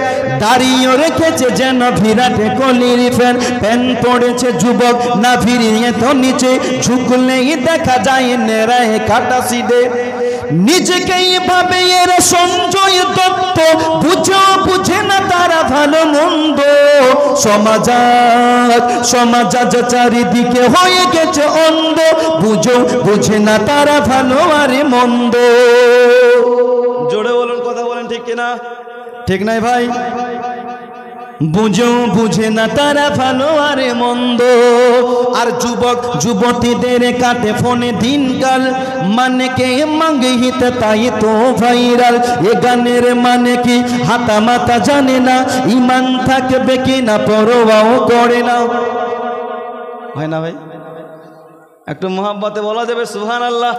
দাঁড়িয়ে রেখেছে যেন বিরাট কোহলির ফ্যান। প্যান পড়েছে যুবক না ফিরিয়ে তো নিচে, ঝুঁকলেই দেখা যায় নেড়ায় কাটা সিডে। নিজেকেই ভাবে এরা সঞ্জয় দত্ত, বুঝে না তারা ভালো মন্দ। সমাজ চারিদিকে হয়ে গেছে অন্ধ, বুঝে না তারা ভালো আর মন্দ। জোরে বলুন, কথা বলেন, ঠিক কিনা? ঠিক নাই ভাই? বুঝে না তারা ভালো আর মন্দ। আর যুবক যুবতীদের কাটে ফোনে দিনকাল, মানে কে মাঙ্গে হিত তাই তো ভাইরাল। এ গানের মানে কি হাতা মাতা জানে না, ইমান থাকবে কিনা পরোয়াও করে না। হয় না ভাই? একটু মোহাব্বতে বলা যাবে সুবহানাল্লাহ,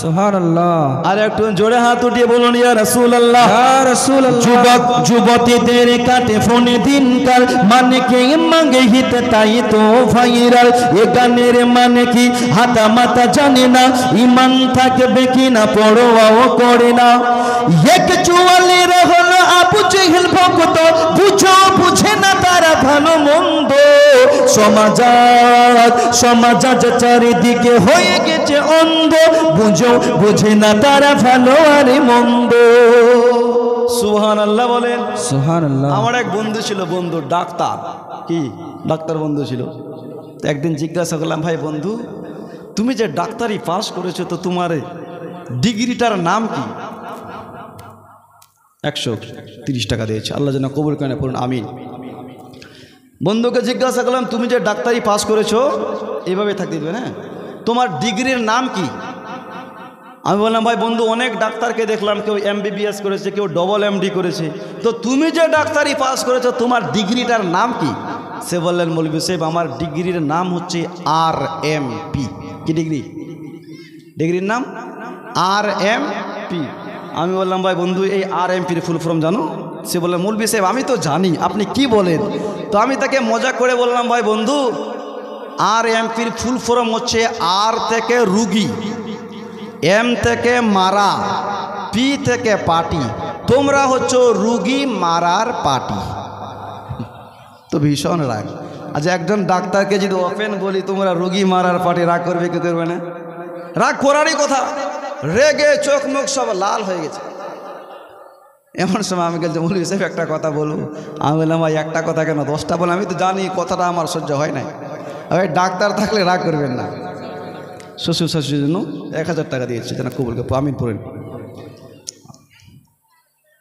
সুবহানাল্লাহ। আর একটু জোরে হাত উঠিয়ে বলুন ইয়া রাসূলুল্লাহ, ইয়া রাসূলুল্লাহ। যুবক যুবতীদের কাটে ফোনে দিনকাল, মানে কে মাঙ্গে হিত তাই তো ভাইরাল। এ গানের মানে কি হাতা মাতা জানে না, ইমান থাকবে কিনা পরোয়াও করে না। এক চুয়ালের হলো আবু জেহেল ভক্ত, বুঝে না তারা ভালো মন্দ। সমাজ চারিদিকে হয়ে গেছে অন্ধ, বুঝে না তারা ভালো আর মন্দ। সুবহানাল্লাহ বলেন। সুবহানাল্লাহ। আমার এক বন্ধু ছিল, বন্ধু ডাক্তার, কি ডাক্তার বন্ধু ছিল। একদিন জিজ্ঞাসা করলাম, ভাই বন্ধু তুমি যে ডাক্তারি পাস করেছো তো তোমার ডিগ্রিটার নাম কি? 130 টাকা দিয়েছে। আল্লাহ যেন কবুল করেন, পড়ুন আমিন। বন্ধুকে জিজ্ঞাসা করলাম, তুমি যে ডাক্তারি পাস করেছো, এইভাবে থাকতে দিবেন, হ্যাঁ, তোমার ডিগ্রির নাম কি? আমি বললাম, ভাই বন্ধু অনেক ডাক্তারকে দেখলাম, কেউ MBBS করেছে, কেউ MD করেছে, তো তুমি যে ডাক্তারি পাস করেছো তোমার ডিগ্রিটার নাম কি? সে বললেন, মৌলভী সাহেব আমার ডিগ্রির নাম হচ্ছে RMP। কি ডিগ্রির নাম? RMP। আমি বললাম, ভাই বন্ধু এই RMPর ফুল ফর্ম জানো? সে বললেন, মৌলভী সাহেব আমি তো জানি, আপনি কি বলেন? তো আমি তাকে মজা করে বললাম, ভাই বন্ধু RMPর ফুল ফর্ম হচ্ছে R থেকে রুগী, M থেকে মারা, P থেকে পার্টি। তোমরা হচ্ছে রুগী মারার পার্টি। তো ভীষণ রাগ। আচ্ছা একজন ডাক্তারকে যদি ওপেন বলি তোমরা রুগী মারার পার্টি, রাগ করবে কি করবে না? রাগ করারই কথা। রেগে চোখ মুখ সব লাল হয়ে গেছে। এমন সময় আমি বলছি, মৌলভী সাহেব একটা কথা বলবো। আমি বললাম, ভাই একটা কথা কেন, 10টা বলে? আমি তো জানি কথাটা আমার সহ্য হয় নাই। ভাই ডাক্তার থাকলে রাগ করবেন না। শ্বশুর শাশুড়ির জন্য 1000 টাকা দিয়েছি, যেন কবুলকে আমিন পড়েন।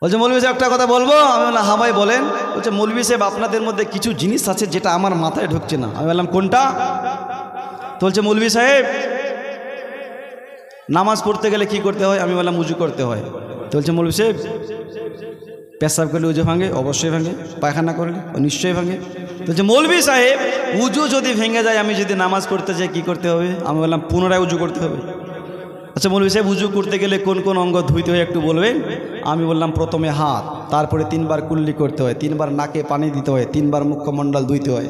বলছে মৌলভী সাহেব একটা কথা বলবো? আমি বললাম হ্যাঁ ভাই বলেন। বলছে মৌলভী সাহেব আপনাদের মধ্যে কিছু জিনিস আছে যেটা আমার মাথায় ঢুকছে না। আমি বললাম কোনটা? তো বলছে মৌলভী সাহেব নামাজ পড়তে গেলে কি করতে হয়? আমি বললাম উজু করতে হয়। তো বলছে মৌলভী সাহেব পেশাব করলে উজু ভাঙে? অবশ্যই ভাঙে। পায়খানা করলে? নিশ্চয়ই ভাঙে। তো বলছে মৌলভী সাহেব উজু যদি ভেঙে যায় আমি যদি নামাজ পড়তে যাই কি করতে হবে? আমি বললাম পুনরায় উজু করতে হবে। আচ্ছা মৌলভী সাহেব উজু করতে গেলে কোন কোন অঙ্গ ধুইতে হয় একটু বলবেন? আমি বললাম প্রথমে হাত, তারপরে 3 বার কুল্লি করতে হয়, 3 বার নাকে পানি দিতে হয়, 3 বার মুখমণ্ডল ধুইতে হয়,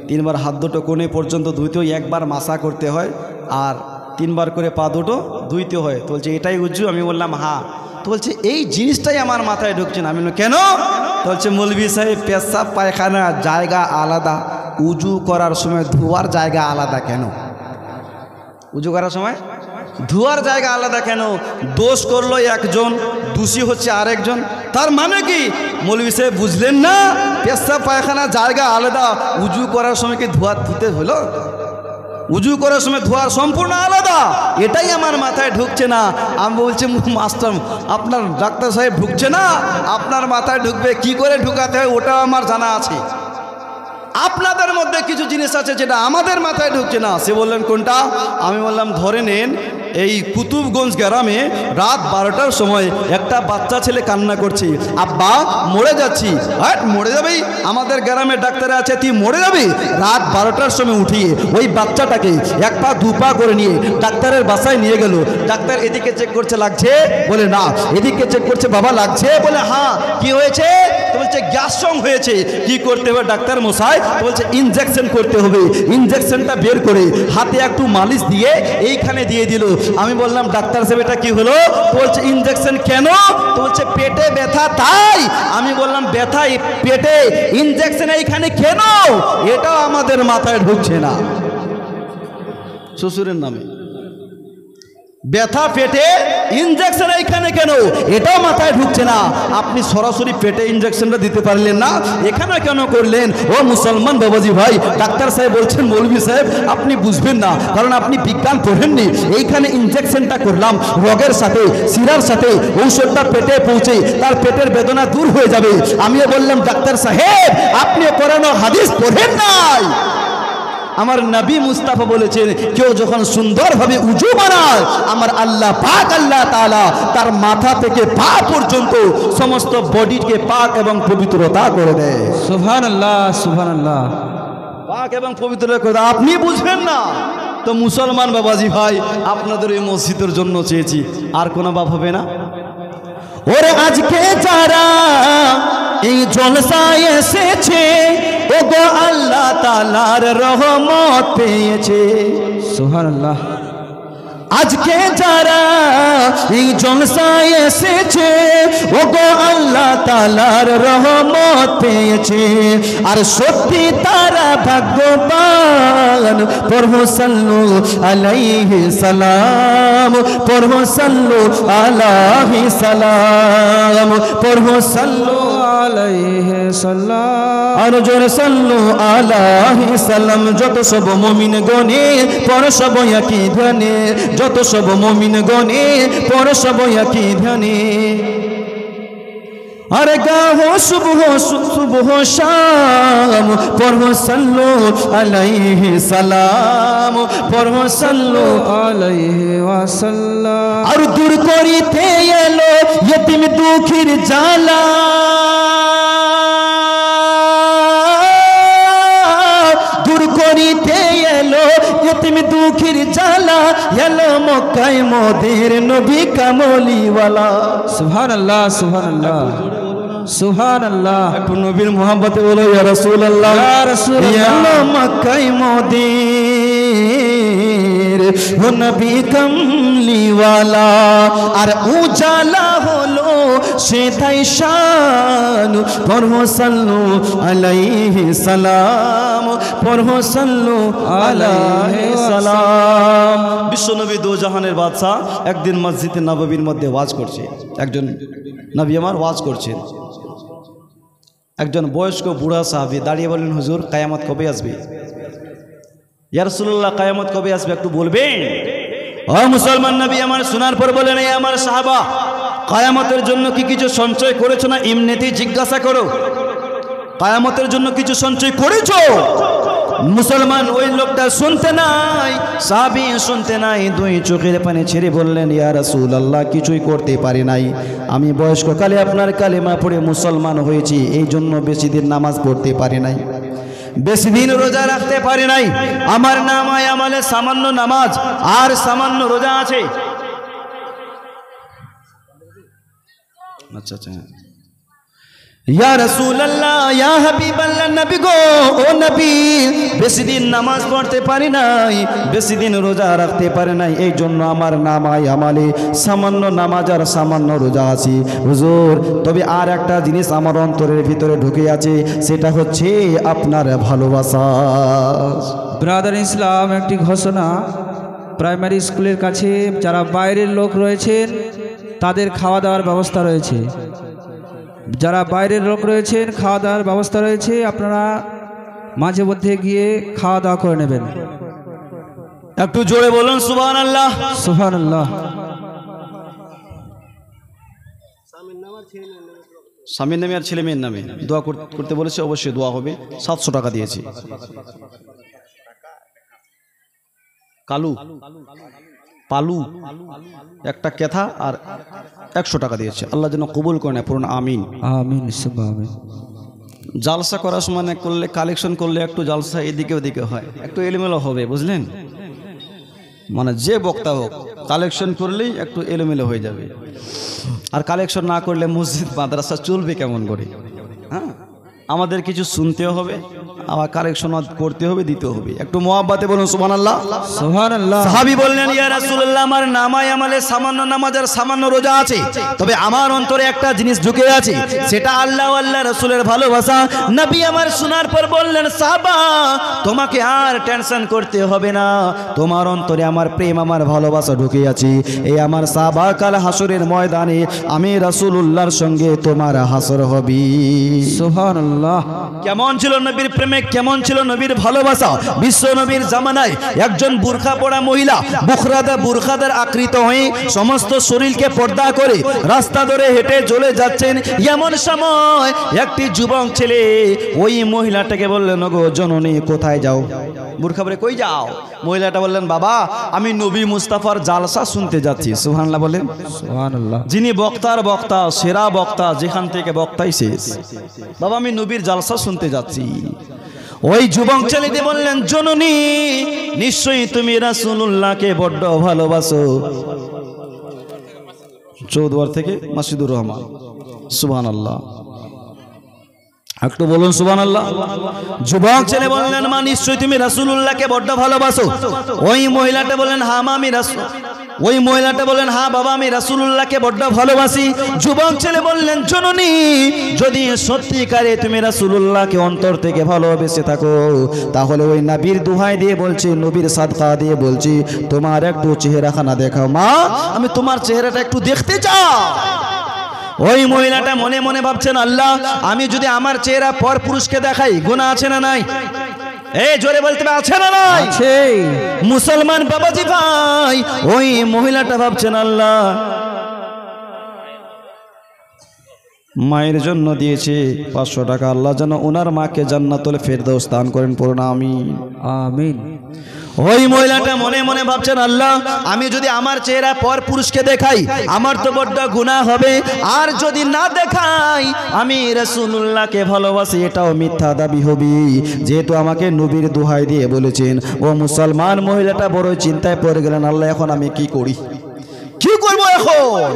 3 বার হাত দুটো কোণে পর্যন্ত ধুইতে হয়, 1 বার মাসা করতে হয়, আর 3 বার করে পা দুটো ধুইতে হয়। তো বলছে এটাই উজু? আমি বললাম হ্যাঁ। তো বলছে এই জিনিসটাই আমার মাথায় ঢুকছে না। আমি বললাম কেন? তো বলছে মৌলভী সাহেব পেশাব পায়খানার জায়গা আলাদা, উজু করার সময় ধোয়ার জায়গা আলাদা কেন? উজু করার সময় ধোয়ার জায়গা আলাদা কেন? দোষ করলো একজন, দোষী হচ্ছে আরেকজন। তার মানে কি মৌলভী সাহেব বুঝলেন না পেশাব পায়খানা জায়গা আলাদা, উজু করার সময় কি ধুতে হলো? উজু করার সময় ধোয়ার সম্পূর্ণ আলাদা। এটাই আমার মাথায় ঢুকছে না। আমি বলছি মাস্টার আপনার ডাক্তার সাহেব ঢুকছে না, আপনার মাথায় ঢুকবে, কি করে ঢুকাতে হয় ওটাও আমার জানা আছে। আপনাদের মধ্যে কিছু জিনিস আছে যেটা আমাদের মাথায় ঢুকছে না। সে বললেন কোনটা? আমি বললাম ধরে নেন এই কুতুবগঞ্জ গ্রামে রাত 12টার সময় একটা বাচ্চা ছেলে কান্না করছে, আব্বা মরে যাচ্ছি। মরে যাবেই? আমাদের গ্রামে ডাক্তার আছে, তুই মরে যাবি? রাত 12টার সময় উঠিয়ে ওই বাচ্চাটাকে 1 পা 2 পা করে নিয়ে ডাক্তারের বাসায় নিয়ে গেল। ডাক্তার এদিকে চেক করছে লাগছে, বলে না। এদিকে চেক করছে, বাবা লাগছে, বলে হ্যাঁ। কি হয়েছে? তো বলছে গ্যাস সং হয়েছে। কি করতে হবে ডাক্তার মশাই? তো বলছে ইনজেকশন করতে হবে। ইনজেকশনটা বের করে হাতে একটু মালিশ দিয়ে এইখানে দিয়ে দিল। আমি বললাম ডাক্তার সাহেব এটা কি হলো? তো বলছে ইনজেকশন কেন? তো বলছে পেটে ব্যথা তাই। আমি বললাম ব্যথা পেটে, ইনজেকশন এইখানে কেন? এটাও আমাদের মাথায় ঢুকছে না। শ্বশুরের নামে ব্যথা পেটে, ইনজেকশন এইখানে কেন? এটাও মাথায় ঢুকছে না। আপনি সরাসরি পেটে ইনজেকশনটা দিতে পারলেন না, এখানে কেন করলেন? ও মুসলমান বাবাজি ভাই, ডাক্তার সাহেব বলছেন মৌলভী সাহেব আপনি বুঝবেন না, কারণ আপনি বিজ্ঞান পড়েননি। এইখানে ইনজেকশনটা করলাম রোগের সাথে, শিরার সাথে, ঔষধটা পেটে পৌঁছে তার পেটের বেদনা দূর হয়ে যাবে। আমিও বললাম ডাক্তার সাহেব আপনি কোরআন হাদিস পড়েন নাই। আমার নবী মুস্তাফা বলেছেন কেউ যখন সুন্দরভাবে উজু বানায় আমার আল্লাহ পাক আল্লাহ তাআলা তার মাথা থেকে পা পর্যন্ত সমস্ত বডিকে পাক এবং পবিত্রতা করে দেয়। সুবহানাল্লাহ সুবহানাল্লাহ। পাক এবং পবিত্র করে দেয়। আপনি বুঝবেন না তো মুসলমান বাবাজি ভাই আপনাদের এই মসজিদের জন্য চেয়েছি, আর কোনো বাপ হবে না। ওরে আজকে যারা এই জলসায় এসেছে ওগো আল্লাহ তাআলার রহমত পেয়েছে। সুবহানাল্লাহ। আজকে যারা এই জলসায় এসেছে ওগো আল্লাহ তাআলার রহমত পেয়েছে, আর সত্যি তারা ভাগ্যবান। পড়ো সাল্লু আলাইহি সালাম, পড়ো সাল্লু আলাইহি সালাম, পড়ো সাল্লু আলাইহি সাল্লাম, আর জোরে সাল্লু আলাইহি সালাম। যত সব মুমিন গনে পড়ো সব একই ধ্যানে, যত সব মুমিন গনে পড়ো সব একই ধ্যানে। আরে গাহো সুবহ সুবহ শাম পড়ো সাল্লু আলাইহি সালাম, পড়ো সাল্লু আলাইহি ওয়াসাল্লাম। আর দূর করিতে এলো ইতিম দুঃখীর জ্বালা, দূর করিতে এলো ইতিম দুঃখীর জ্বালা, এলো মক্কায় মোদের নবী কামলিওয়ালা। সুবহানাল্লাহ সুবহানাল্লাহ সুবহানাল্লাহ। একটু নবীর মোহাম্মতে বলো ইয়া রাসূলুল্লাহ ইয়া রাসূলুল্লাহ। এলো মক্কায় মোদের নবী কামলিওয়ালা, আর উজালা হলো সেটাই শান। পড়ো সাল্লু আলাইহি সালাম, পড়ো সাল্লু আলাইহি সালাম। বিশ্বনবী দো জাহানের বাদশা একদিন মসজিদে নববীর মধ্যে ওয়াজ করছে। একজন নবী আমার ওয়াজ করছেন, একজন বয়স্ক বুড়া সাহাবী দাঁড়িয়ে বললেন হুজুর কিয়ামত কবে আসবে? ইয়া রাসূলুল্লাহ কিয়ামত কবে আসবে একটু বলবেন? ও মুসলমান নবী আমার শোনার পর বলেন এই আমার সাহাবা কিয়ামতের জন্য কি কিছু সঞ্চয় করেছো না এমনিতেই জিজ্ঞাসা করো কিয়ামতের জন্য কিছু সঞ্চয় করেছো? মুসলমান ওই লোকটা শুনতে নাই, সাহাবী শুনতে নাই, দুই চোখের পানি ছেড়ে বললেন, ইয়া রাসূলুল্লাহ, কিছুই করতে পারি নাই। আমি বয়স্ককালে আপনার কালেমা পড়ে মুসলমান হয়েছি, এই জন্য বেশি দিন নামাজ পড়তে পারি নাই, বেশি দিন রোজা রাখতে পারি নাই। আমার নামায় আমলে সামান্য নামাজ আর সামান্য রোজা আছে। আচ্ছা আচ্ছা, ইয়া রাসূলুল্লাহ, ইয়া হাবিবাল্লাহ, নবী গো, ও নবী, বেশি দিন নামাজ পড়তে পারি নাই, বেশি দিন রোজা রাখতে পারি নাই, এই জন্য আমার নামায় আমালে সামান্য নামাজ আর সামান্য রোজা আছে হুজুর। তবে আর একটা জিনিস আমার অন্তরের ভিতরে ঢুকে আছে, সেটা হচ্ছে আপনার ভালোবাসা। ব্রাদার ইসলাম, একটি ঘোষণা, প্রাইমারি স্কুলের কাছে যারা বাইরের লোক রয়েছেন তাদের খাওয়া দাওয়ার ব্যবস্থা রয়েছে। যারা বাইরের লোক রয়েছেন খাওয়া দাওয়ার ব্যবস্থা রয়েছে, আপনারা মাঝে মধ্যে গিয়ে খাওয়া দাওয়া করে নেবেন। একটু জোরে বলুন সুবহানাল্লাহ। সুবহানাল্লাহ। স্বামীর নামে আর ছেলে মেয়ের নামে দোয়া করতে বলেছে, অবশ্যই দোয়া হবে। 700 টাকা দিয়েছি। কালু পালু একটা কেথা আর 100 টাকা দিয়েছে। আল্লাহ যেন কবুল করে নেয়, পড়ুন আমিন। আমিন আমিন। জালসা করার সময় করলে, কালেকশন করলে একটু জালসা এদিকে ওদিকে হয়, একটু এলোমেলো হবে, বুঝলেন? মানে যে বক্তা হোক, কালেকশন করলেই একটু এলোমেলো হয়ে যাবে। আর কালেকশন না করলে মসজিদ মাদ্রাসা চলবে কেমন করে? হ্যাঁ, আমাদের কিছু শুনতেও হবে, আবার কালেকশন করতে হবে, দিতে হবে। একটু মুহাব্বতে বলুন সুবহানাল্লাহ। সুবহানাল্লাহ। সাহাবী বললেন, ইয়া রাসূলুল্লাহ, আমার নামায় আমলে সামান্য নামাজ আর সামান্য রোজা আছে, তবে আমার অন্তরে একটা জিনিস ঢুকে আছে, সেটা আল্লাহ ও আল্লাহ রাসূলের ভালোবাসা। নবী আমার শোনার পর বললেন, সাহাবা, তোমাকে আর টেনশন করতে হবে না, তোমার অন্তরে আমার প্রেম, আমার ভালোবাসা ঢুকে আছে। এই আমার সাহাবা, কাল হাসরের ময়দানে আমি রাসূলুল্লাহর সঙ্গে তোমার হাসর হবে। সুবহানাল্লাহ। কেমন ছিল নবীর প্রেমে, কেমন ছিল নবীর ভালোবাসা! বিশ্ব নবীর জামানায় একজন বুরখা পরা মহিলা বুরখাদার আকৃত হয়ে সমস্ত শরীরকে পর্দা করে রাস্তা ধরে হেঁটে চলে যাচ্ছেন। এমন সময় একটি যুবক ছেলে ওই মহিলাটাকে বললেন, ওগো জননী, কোথায় যাও? বুরখা পরে কই যাও? মহিলাটা বললেন, বাবা, আমি নবী মুস্তাফার জালসা শুনতে যাচ্ছি। সুবহানাল্লাহ বলেন। সুবহানাল্লাহ। যিনি বক্তার বক্তা, সেরা বক্তা, যেখান থেকে বক্তাই শেষ। বাবা, আমি নবীর জালসা শুনতে যাচ্ছি। ওই যুবক ছেলেটি বললেন, জননী, নিশ্চয়ই তুমি রাসূলুল্লাহকে বড্ড ভালোবাসো। চৌদ্বার থেকে মাসিদুর রহমান। সুবহানাল্লাহ। একটু বলুন সুবহানাল্লাহ। যুবক ছেলে বললেন, মা, নিশ্চয়ই তুমি রাসূলুল্লাহকে বড্ড ভালোবাসো। ওই মহিলাটা বললেন, হ্যাঁ মা, আমি রাসূল। ওই মহিলাটা বললেন, হ্যাঁ বাবা, আমি রাসূলুল্লাহকে বড্ড ভালোবাসি। যুবক ছেলে বললেন, জননী, যদি সত্যিকারে তুমি রাসূলুল্লাহকে অন্তর থেকে ভালোবেসে থাকো, তাহলে ওই নবীর দোহাই দিয়ে বলছি, নবীর সাদকা দিয়ে বলছি, তোমার একটু চেহারাখানা দেখাও মা, আমি তোমার চেহারাটা একটু দেখতে চাই। ওই মহিলাটা মনে মনে ভাবছেন, আল্লাহ, আমি যদি আমার চেহারা পর পুরুষকে দেখাই, গুনাহ আছে না নাই? এই জোরে বলতে হবে, আছে না নাই? আছে। মুসলমান বাবাজি ভাই, ওই মহিলাটা ভাবছেন, আল্লাহ মায়ের জন্য দিয়েছে 500 টাকা, আল্লাহ যেন ওনার মাকে জান্নাতুল ফেরদৌস দান করেন, পড়ুন আমিন। আমিন। ওই মহিলাটা মনে মনে ভাবছেন, আল্লাহ, আমি যদি আমার চেহারা পর পুরুষকে দেখাই, আমার তো বড্ড গুনাহ হবে, আর যদি না দেখাই, আমি রাসূলুল্লাহকে ভালোবাসি, এটাও মিথ্যা দাবি হবে, যেহেতু আমাকে নবীর দোহাই দিয়ে বলেছেন। ও মুসলমান মহিলাটা বড় চিন্তায় পড়ে গেলেন, আল্লাহ, এখন আমি কি করি, কি করবো এখন?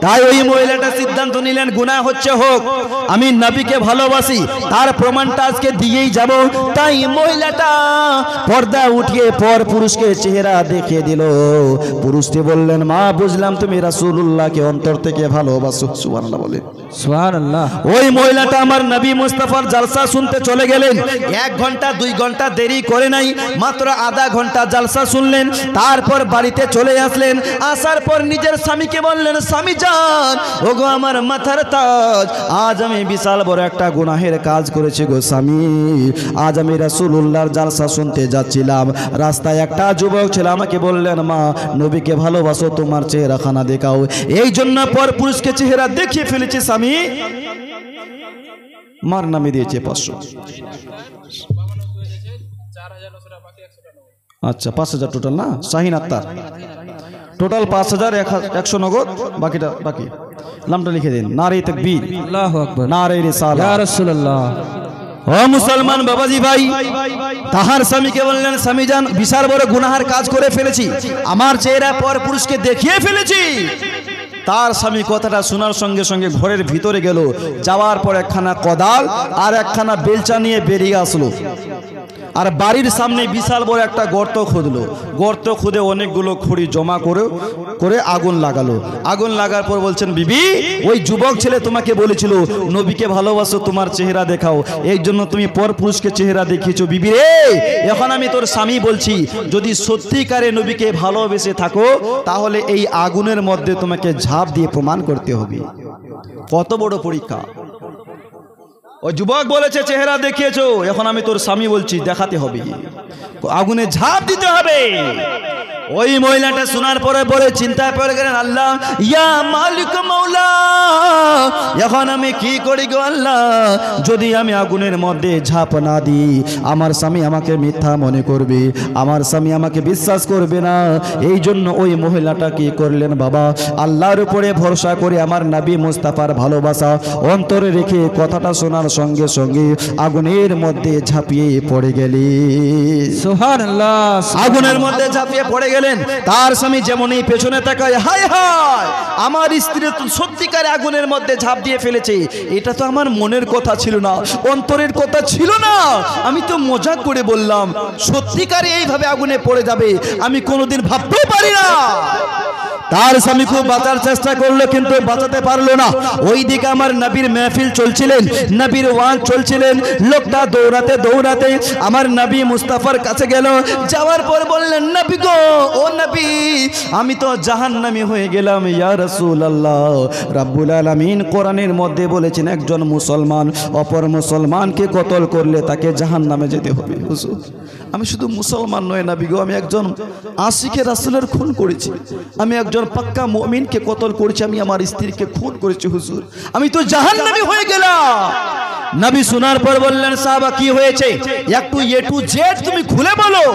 তাই ওই মহিলাটা সিদ্ধান্ত নিলেন, গুনাহ হচ্ছে হোক, আমি নবীকে ভালোবাসি, তার প্রমাণটা আজকে দিয়েই যাব। তাই মহিলাটা পর্দা উঠিয়ে পর পুরুষকে চেহারা দেখিয়ে দিল। পুরুষটি বললেন, মা, বুঝলাম তুমি রাসূলুল্লাহকে অন্তর থেকে ভালোবাসো। সুবহানাল্লাহ বলে। সুবহানাল্লাহ। ওই মহিলাটা আমার নবী মুস্তাফার জালসা শুনতে চলে গেলেন। 1 ঘন্টা 2 ঘন্টা দেরি করে নাই, মাত্র আধা ঘন্টা জালসা শুনলেন, তারপর বাড়িতে চলে আসলেন। আসার পর নিজের স্বামীকে বললেন, স্বামী যান, ওগো আমার আমার মাথার তাজ, আজ আমি বিশাল বড় একটা গুনাহের কাজ করেছি গো স্বামী। আজ আমি রাসূলুল্লাহর জালসা শুনতে যাচ্ছিলাম, রাস্তায় একটা যুবক ছিল, আমাকে বললেন মা নবীকে ভালোবাসো, তোমার চেহারাখানা দেখাও। এই জন্য পর পুরুষকে চেহারা দেখিয়ে ফেলেছি স্বামী। মার নামে দিয়েছে 500। আচ্ছা 5000 টোটাল না? শাহিন আক্তার টোটাল 5100 নগদ, বাকিটা বাকি। নামটা লিখে দিন। নারে তাকবীর, আল্লাহু আকবার, নারে রিসালাত, ইয়া রাসূলুল্লাহ। ও মুসলমান বাবাজি ভাই, তাহার স্বামীকে বললেন স্বামী জান বিশাল বড় গুনাহের কাজ করে ফেলেছি, আমার চেহারা পর পুরুষকে দেখিয়ে ফেলেছি। তার স্বামী কথাটা শোনার সঙ্গে সঙ্গে ঘরের ভিতরে গেল, যাওয়ার পর একখানা কোদাল আর একখানা বেলচা নিয়ে বেরিয়ে আসলো, আর বাড়ির সামনে বিশাল বড় একটা গর্ত খুঁদলো। গর্ত খুদে অনেকগুলো খড়ি জমা করে আগুন লাগালো। আগুন লাগার পর বলছেন বিবি, ওই যুবক ছেলে তোমাকে বলেছিল নবীকে ভালোবাসো, তোমার চেহারা দেখাও, এই জন্য তুমি পর পুরুষকে চেহারা দেখিয়েছো। বিবি রে, এখন আমি তোর স্বামী বলছি, যদি সত্যিকারে নবীকে ভালোবেসে থাকো তাহলে এই আগুনের মধ্যে তোমাকে ঝাঁপ দিয়ে প্রমাণ করতে হবে। কত বড় পরীক্ষা! ওই যুবক বলেছে চেহারা দেখিয়েছো, এখন আমি তোর স্বামী বলছি দেখাতে হবে, আগুনে ঝাঁপ দিতে হবে। ওই মহিলাটা শোনার পরে পরে চিন্তায় পড়ে গেলেন, আল্লাহ ইয়া মালিক মাওলা, এখন আমি কি করি গো আল্লাহ, যদি আমি আগুনের মধ্যে ঝাঁপ না দিই আমার স্বামী আমাকে মিথ্যা মনে করবে, আমার স্বামী আমাকে বিশ্বাস করবে না। এই জন্য ওই মহিলাটা কি করলেন বাবা, আল্লাহর উপরে ভরসা করে আমার নবী মুস্তাফার ভালোবাসা অন্তরে রেখে কথাটা শোনার সঙ্গে সঙ্গে আগুনের মধ্যে ঝাঁপিয়ে পড়ে গেলেন। সুবহানাল্লাহ, আগুনের মধ্যে ঝাঁপিয়ে পড়ে গেলেন। তার স্বামী যেমনই পেছনে তাকায়, হায় হায় আমার স্ত্রী তো সত্যিকারে আগুনের মধ্যে ঝাঁপ দিয়ে ফেলেছে, এটা তো আমার মনের কথা ছিল না, অন্তরের কথা ছিল না, আমি তো মজা করে বললাম, সত্যিকারে এইভাবে আগুনে পড়ে যাবে আমি কোনোদিন ভাবতেও পারি না। তার স্বামী খুব বাঁচার চেষ্টা করলো কিন্তু বাঁচাতে পারলো না। ওইদিকে আমার নবীর মেহফিল চলছিলেন, নবীর ওয়াজ চলছিলেন। লোকটা দৌড়াতে দৌড়াতে আমার নবী মুস্তাফার কাছে গেল, যাওয়ার পর বললেন নবী গো, ও নবী আমি তো জাহান্নামী হয়ে গেলাম। ইয়া রাসূলুল্লাহ, রাব্বুল আলামিন কোরআনের মধ্যে বলেছেন একজন মুসলমান অপর মুসলমানকে কতল করলে তাকে জাহান্নামে যেতে হবে। হুজুর আমি শুধু মুসলমান নয় নবী গো, আমি একজন আশিকে রাসূলের খুন করেছি, আমি একজন পাক্কা মুমিনকে কতল করেছি, আমি আমার স্ত্রীকে খুন করেছি, হুজুর আমি তো জাহান্নামী হয়ে গেলাম। নবী শোনার পর বললেন সাহাবা কি হয়েছে একটু এ টু জেড তুমি খুলে বলো।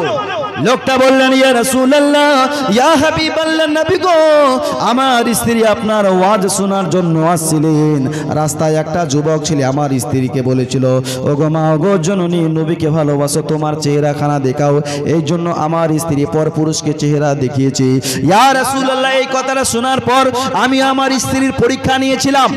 লোকটা বললেন ইয়া রাসূলুল্লাহ, ইয়া হাবিবাল্লাহ, নবী গো আমার স্ত্রী আপনার ওয়াজ শোনার জন্য আসছিলেন, রাস্তায় একটা যুবক ছিল আমার স্ত্রীকে বলেছিল ওগো মা ওগো জননী নবীকে ভালোবাসো, তোমার চেহারাখানা দেখাও, এই জন্য আমার স্ত্রী পর পুরুষকে চেহারা দেখিয়েছে। ইয়া রাসূলুল্লাহ এই কথাটা শোনার পর আমি আমার স্ত্রীর পরীক্ষা নিয়েছিলাম,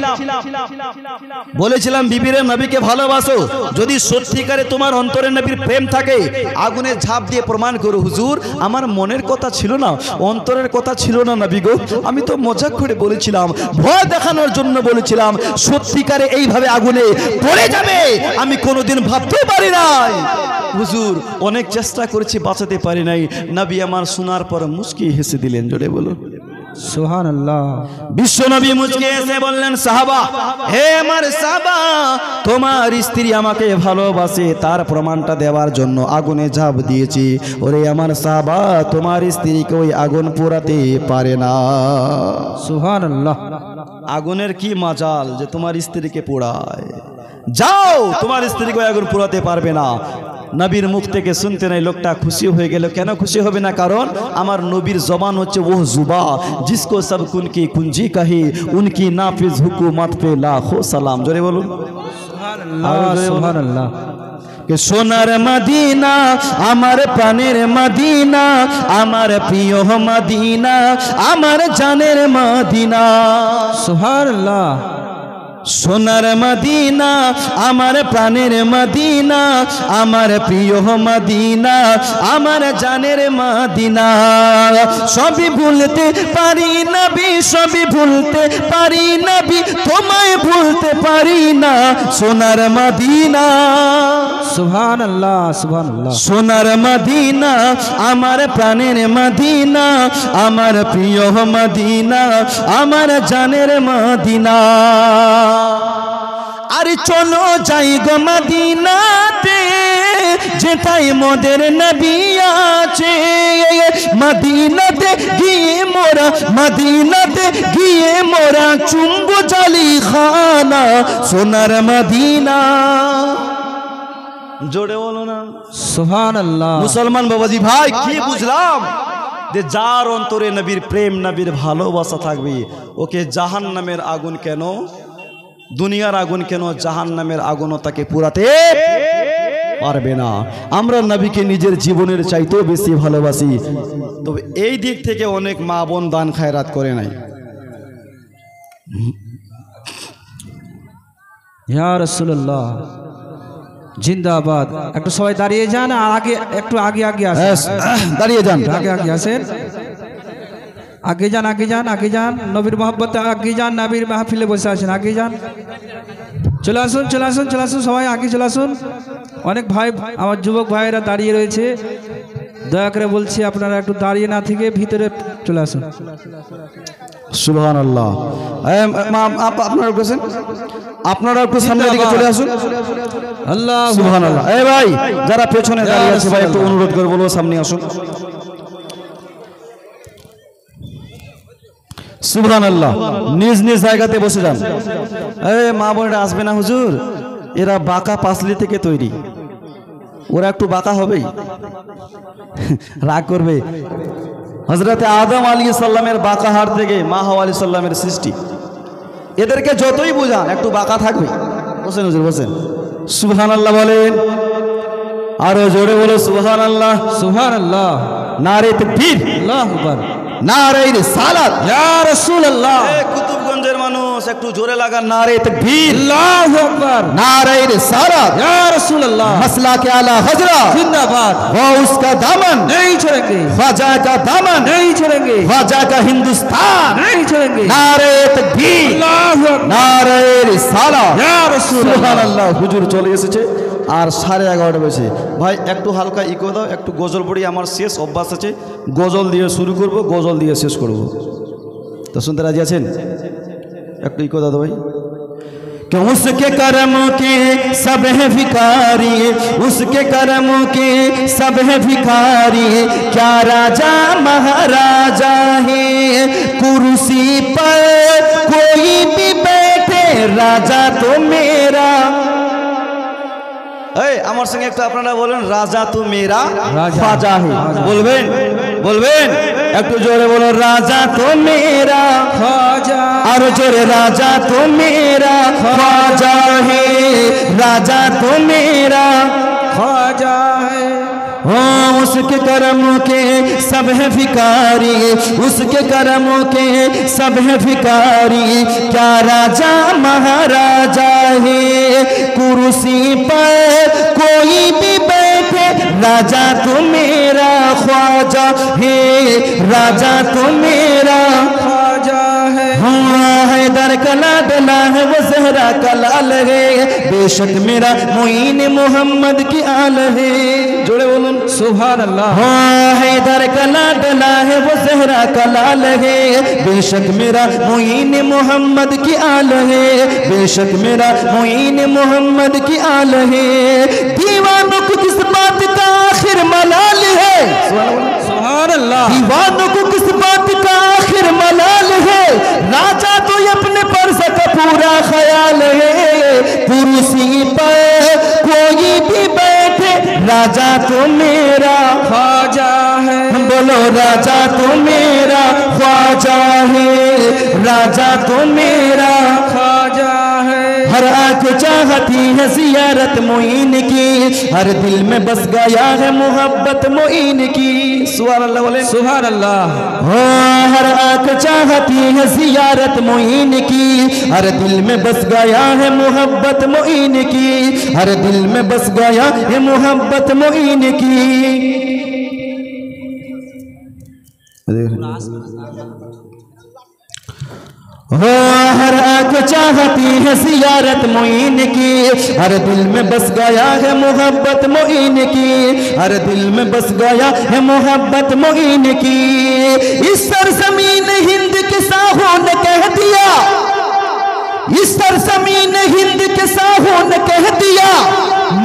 বলেছিলাম বিবিরে নবীকে ভালোবাসো, যদি সত্যিকারে তোমার অন্তরে নবীর প্রেম থাকে আগুনে ঝাঁপ দিয়ে প্রমাণ করো। হুজুর আমার মনের কথা ছিল না, অন্তরের কথা ছিল না নবী গো, আমি তো মজাক করে বলেছিলাম, ভয় দেখানোর জন্য বলেছিলাম, সত্যিকারে এইভাবে আগুনে পড়ে যাবে আমি কোনোদিন ভাবতেও পারি নাই। হুজুর অনেক চেষ্টা করেছি বাঁচাতে পারি নাই। নবী আমার শোনার পর মুচকি হেসে দিলেন, জোরে বলো সুবহানাল্লাহ। বিশ্ব নবী মুচকি হেসে বললেন সাহাবা, হে আমার সাহাবা, তোমার স্ত্রী আমাকে ভালোবাসে তার প্রমাণটা দেওয়ার জন্য আগুনে ঝাঁপ দিয়েছি। ওরে আমার সাহাবা, তোমার স্ত্রীকে ওই আগুন পোড়াতে পারে না। সুবহানাল্লাহ। আগুনের কি মাজাল যে তোমার স্ত্রীকে পোড়ায়, যাও তোমার স্ত্রীকে আগুন পোড়াতে পারবে না। নবীর মুখ থেকে শুনতে নাই লোকটা খুশি হয়ে গেল। কেন খুশি হবে না? কারণ আমার নবীর জবান হচ্ছে ওহ জুবা জিসকো সব কুনকি কুঞ্জি কাহি উনকি নাফিজ হুকুমত পে লাখো সালাম। জোরে বলুন সুবহানাল্লাহ, সুবহানাল্লাহ। সোনার মদিনা আমার প্রাণের মদিনা, আমার প্রিয় মদিনা, আমার জানের মদিনা। সুবহানাল্লাহ। সোনার মদিনা আমার প্রাণের মদিনা, আমার প্রিয় মদিনা, আমার জানের মদিনা। সবই ভুলতে পারি নবী, সবই ভুলতে পারি নবী, তোমায় ভুলতে পারি না সোনার মদিনা। সুবহানাল্লাহ সুবহানাল্লাহ। সোনার মদিনা আমার প্রাণের মদিনা, আমার প্রিয় মদিনা, আমার জানের মদিনা। আরে চলো যাই গো মদিনাতে, যেথায় মোদের নবী আছে। মদিনাতে গিয়ে মোরা, মদিনাতে গিয়ে মোরা চুম্বু জালি খানা সোনার মদিনা। জোরে বলো না সুবহানাল্লাহ। মুসলমান বাবাজি ভাই, কি বুঝলাম যে যার অন্তরে নবীর প্রেম, নবীর ভালোবাসা থাকবে, ওকে জাহান্নামের আগুন কেন, দুনিয়ার আগুন কেন, জাহান্নামের আগুনও তাকে পুরাতে পারবে না। আমরা নবীকে নিজের জীবনের চাইতেও বেশি ভালোবাসি, তবে এই দিক থেকে অনেক মা বোন দান খায়রাত করে নাই। ইয়া রাসূলুল্লাহ জিন্দাবাদ। একটু সবাই দাঁড়িয়ে যান, আর আগে একটু আগে আগে আসেন। দাঁড়িয়ে যান, আগে আগে আসেন, আগে যান, আগে যান, আগে যান। নবীর মহব্বতে আগে যান, নবীর মাহফিলে বসে আছেন, আগে যান। চলে আসুন, চলে আসুন, চলে আসুন, সবাই আগে চলে আসুন। অনেক ভাই, আমার যুবক ভাইয়েরা দাঁড়িয়ে রয়েছে, দয়া করে বলছি আপনারা একটু দাঁড়িয়ে না থেকে ভিতরে চলে আসুন। সুবহানাল্লাহ। আপনারা বসেন, আপনারা একটু সামনের দিকে চলে আসুন। আল্লাহ সুবহানাল্লাহ। এই ভাই যারা পেছনে দাঁড়িয়ে আছে ভাই, একটু অনুরোধ করে বলবো সামনে আসুন। সুবহানাল্লাহ। নিজ নিজ জায়গাতে বসে যান। এই মা বোনেরা আসবে না হুজুর, এরা বাঁকা পাসলি থেকে তৈরি, ওরা একটু বাঁকা হবেই, রাগ করবে। হযরতে আদম আলাইহিস সালামের বাঁকা হাড় থেকে মা হাওয়া আলাইহিস সালামের সৃষ্টি, এদেরকে যতই বুঝান একটু বাঁকা থাকবে। বসেন হুজুর, বসেন। সুবহানাল্লাহ বলেন, আরো জোরে বলো সুবহানাল্লাহ। সুবহানাল্লাহ। নারে তাকবীর, আল্লাহু আকবার, নারে রিসালাত, ইয়া রাসূলুল্লাহ। কুতুবগঞ্জের মানুষ একটু জোরে লাগান, নারে তাকবীর, আল্লাহু আকবার, नारे रिसालत, या रसूल अल्लाह, मसला के आला हजरा जिंदाबाद। वो उसका दामन नहीं छोड़ेंगे, ख्वाजा का दामन नहीं छोड़ेंगे, ख्वाजा का हिंदुस्तान। नहीं छोड़ेंगे। नारे तकबीर, अल्लाहु अकबर, नारे रिसालत, या रसूल সুবহানাল্লাহ। হুজুর চলে এসেছে আর 11:30 বেজে। ভাই একটু হালকা ইকো দাও, একটু গজল পড়ি, আমার শেষ অভ্যাস আছে, গজল দিয়ে শুরু করব, গজল দিয়ে শেষ করব। তো শুনতে রাজি আছেন? একটু ইকো দাও ভাই। कि उसके करमों के सब है भिखारी, उसके करमों के सब है भिखारी, क्या राजा महाराजा है, कुर्सी पर कोई भी बैठे राजा तो मेरा। আমার সঙ্গে একটু আপনারা বলেন, রাজা তো মেরা খ্বাজা হে। বলবেন, বলবেন একটু জোরে বলো, রাজা তো মেরা ख्वाजा, और जोरे राजा तो मेरा ख्वाजा है, राजा तो मेरा ख्वाजा है। हाँ, उसके करमों के सब है भिखारी, उसके करमों के सब है भिखारी, क्या राजा महाराजा है, कुर्सी पर कोई भी बैठे राजा तो मेरा ख्वाजा है, राजा तो मेरा ख्वाजा है। हाँ, हैदर कला डला है वो जहरा कलाल है, बेशक मेरा मुईन मोहम्मद की आल है। जोड़े बोलूं सुभान अल्लाह। हाँ, हैदर कला डला है वो जहरा कलाल है, बेशक मेरा मुईन मोहम्मद की आल है, बेशक मेरा मुईन मोहम्मद की आल है। दीवानों को किस बात का आखिर मलाल है, सुभान अल्लाह। दीवानों को किस बात का आखिर मलाल है, राजा तो अपने पर्स का पूरा ख्याल है, कुर्सी पर कोई भी बैठे राजा तो मेरा ख्वाजा है। बोलो, राजा तो मेरा ख्वाजा है, राजा तो मेरा ख्वाजा है। हर आंख चाहती है ज़ियारत मोइन की, हर दिल में बस गया है मोहब्बत मोइन की। सुभान अल्लाह बोले, सुभान अल्लाह। हो हर आँख चाहती है ज़ियारत मोइन की, हर दिल में बस गया है मोहब्बत मोइन की, हर दिल में बस गया है मोहब्बत मोइन की। हो हर आँख चाहती है ज़ियारत मोइन की, हर दिल में बस गया है मोहब्बत मोइन की, हर दिल में बस गया है मोहब्बत मोइन की। इस सरज़मीन हिंद के साहों ने कह दिया, इस सरज़मीन हिंद के साहों ने कह दिया,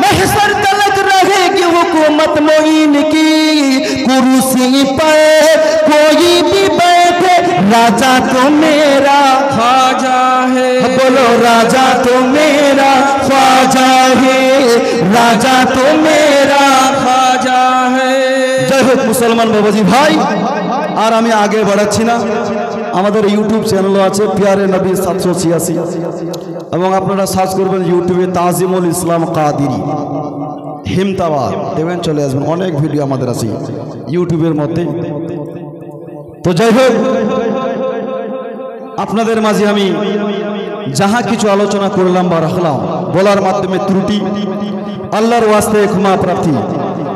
महशर तलक रहेगी हुकूमत मोइन की। कुर्सी पर कोई भी बैठे, राजा तो मेरा ख्वाजा है, बोलो राजा तो मेरा ख्वाजा है, राजा तो मेरा ख्वाजा है। जय हो मुसलमान बाबाजी भाई। আর আমি আগে বাড়াচ্ছি না, আমাদের ইউটিউব চ্যানেলও আছে প্যারে নবী 786, এবং আপনারা সার্চ করবেন ইউটিউবে তাজিমুল ইসলাম কাদিরি হিমতাবাদ, দেখবেন চলে আসবেন, অনেক ভিডিও আমাদের আছে ইউটিউবের মধ্যে। তো যাই হোক, আপনাদের মাঝে আমি যাহা কিছু আলোচনা করলাম বা রাখলাম, বলার মাধ্যমে ত্রুটি আল্লাহর ওয়াস্তে ক্ষমা প্রার্থী।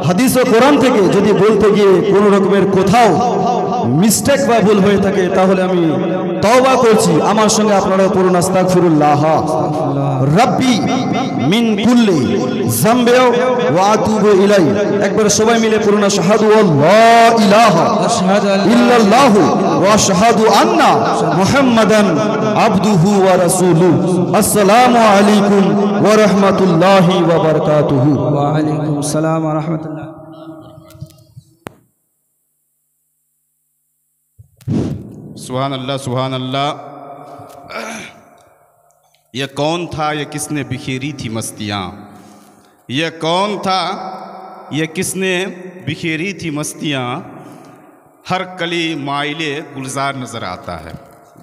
হাদিস ও কোরআন থেকে যদি বলতে গিয়ে কোনো রকমের কোথাও মিস্টেক বা ভুল হয়ে থাকে, তাহলে আমি তওবা করছি। আমার সঙ্গে আপনারা পড়ুন আস্তাগফিরুল্লাহ রাব্বি মিন কুল্লি যামবি ওয়া আতুবু ইলাই। একবার সবাই মিলে পড়ুন আশহাদু আল্লা ইলাহা ইল্লাল্লাহ ওয়া আশহাদু আন্না মুহাম্মাদান আবদুহু ওয়া রাসূলুহু। আসসালামু আলাইকুম ওয়া রাহমাতুল্লাহি ওয়া বারাকাতুহু। ওয়া আলাইকুম আসসালাম ওয়া রাহমাতুল্লাহ। सुभान अल्लाह, सुभान अल्लाह। यह कौन था, यह किसने बिखेरी थी मस्तियाँ? यह कौन था, यह किसने बिखेरी थी मस्तियाँ? हर कली माइले गुलजार नज़र आता है।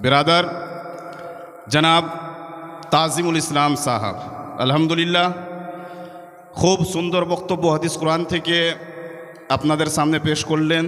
बिरादर जनाब ताज़िमुल इस्लाम साहब अल्हम्दुलिल्लाह खूब सुंदर বক্তব্য হাদিস কোরআন থেকে আপনাদের সামনে পেশ করলেন।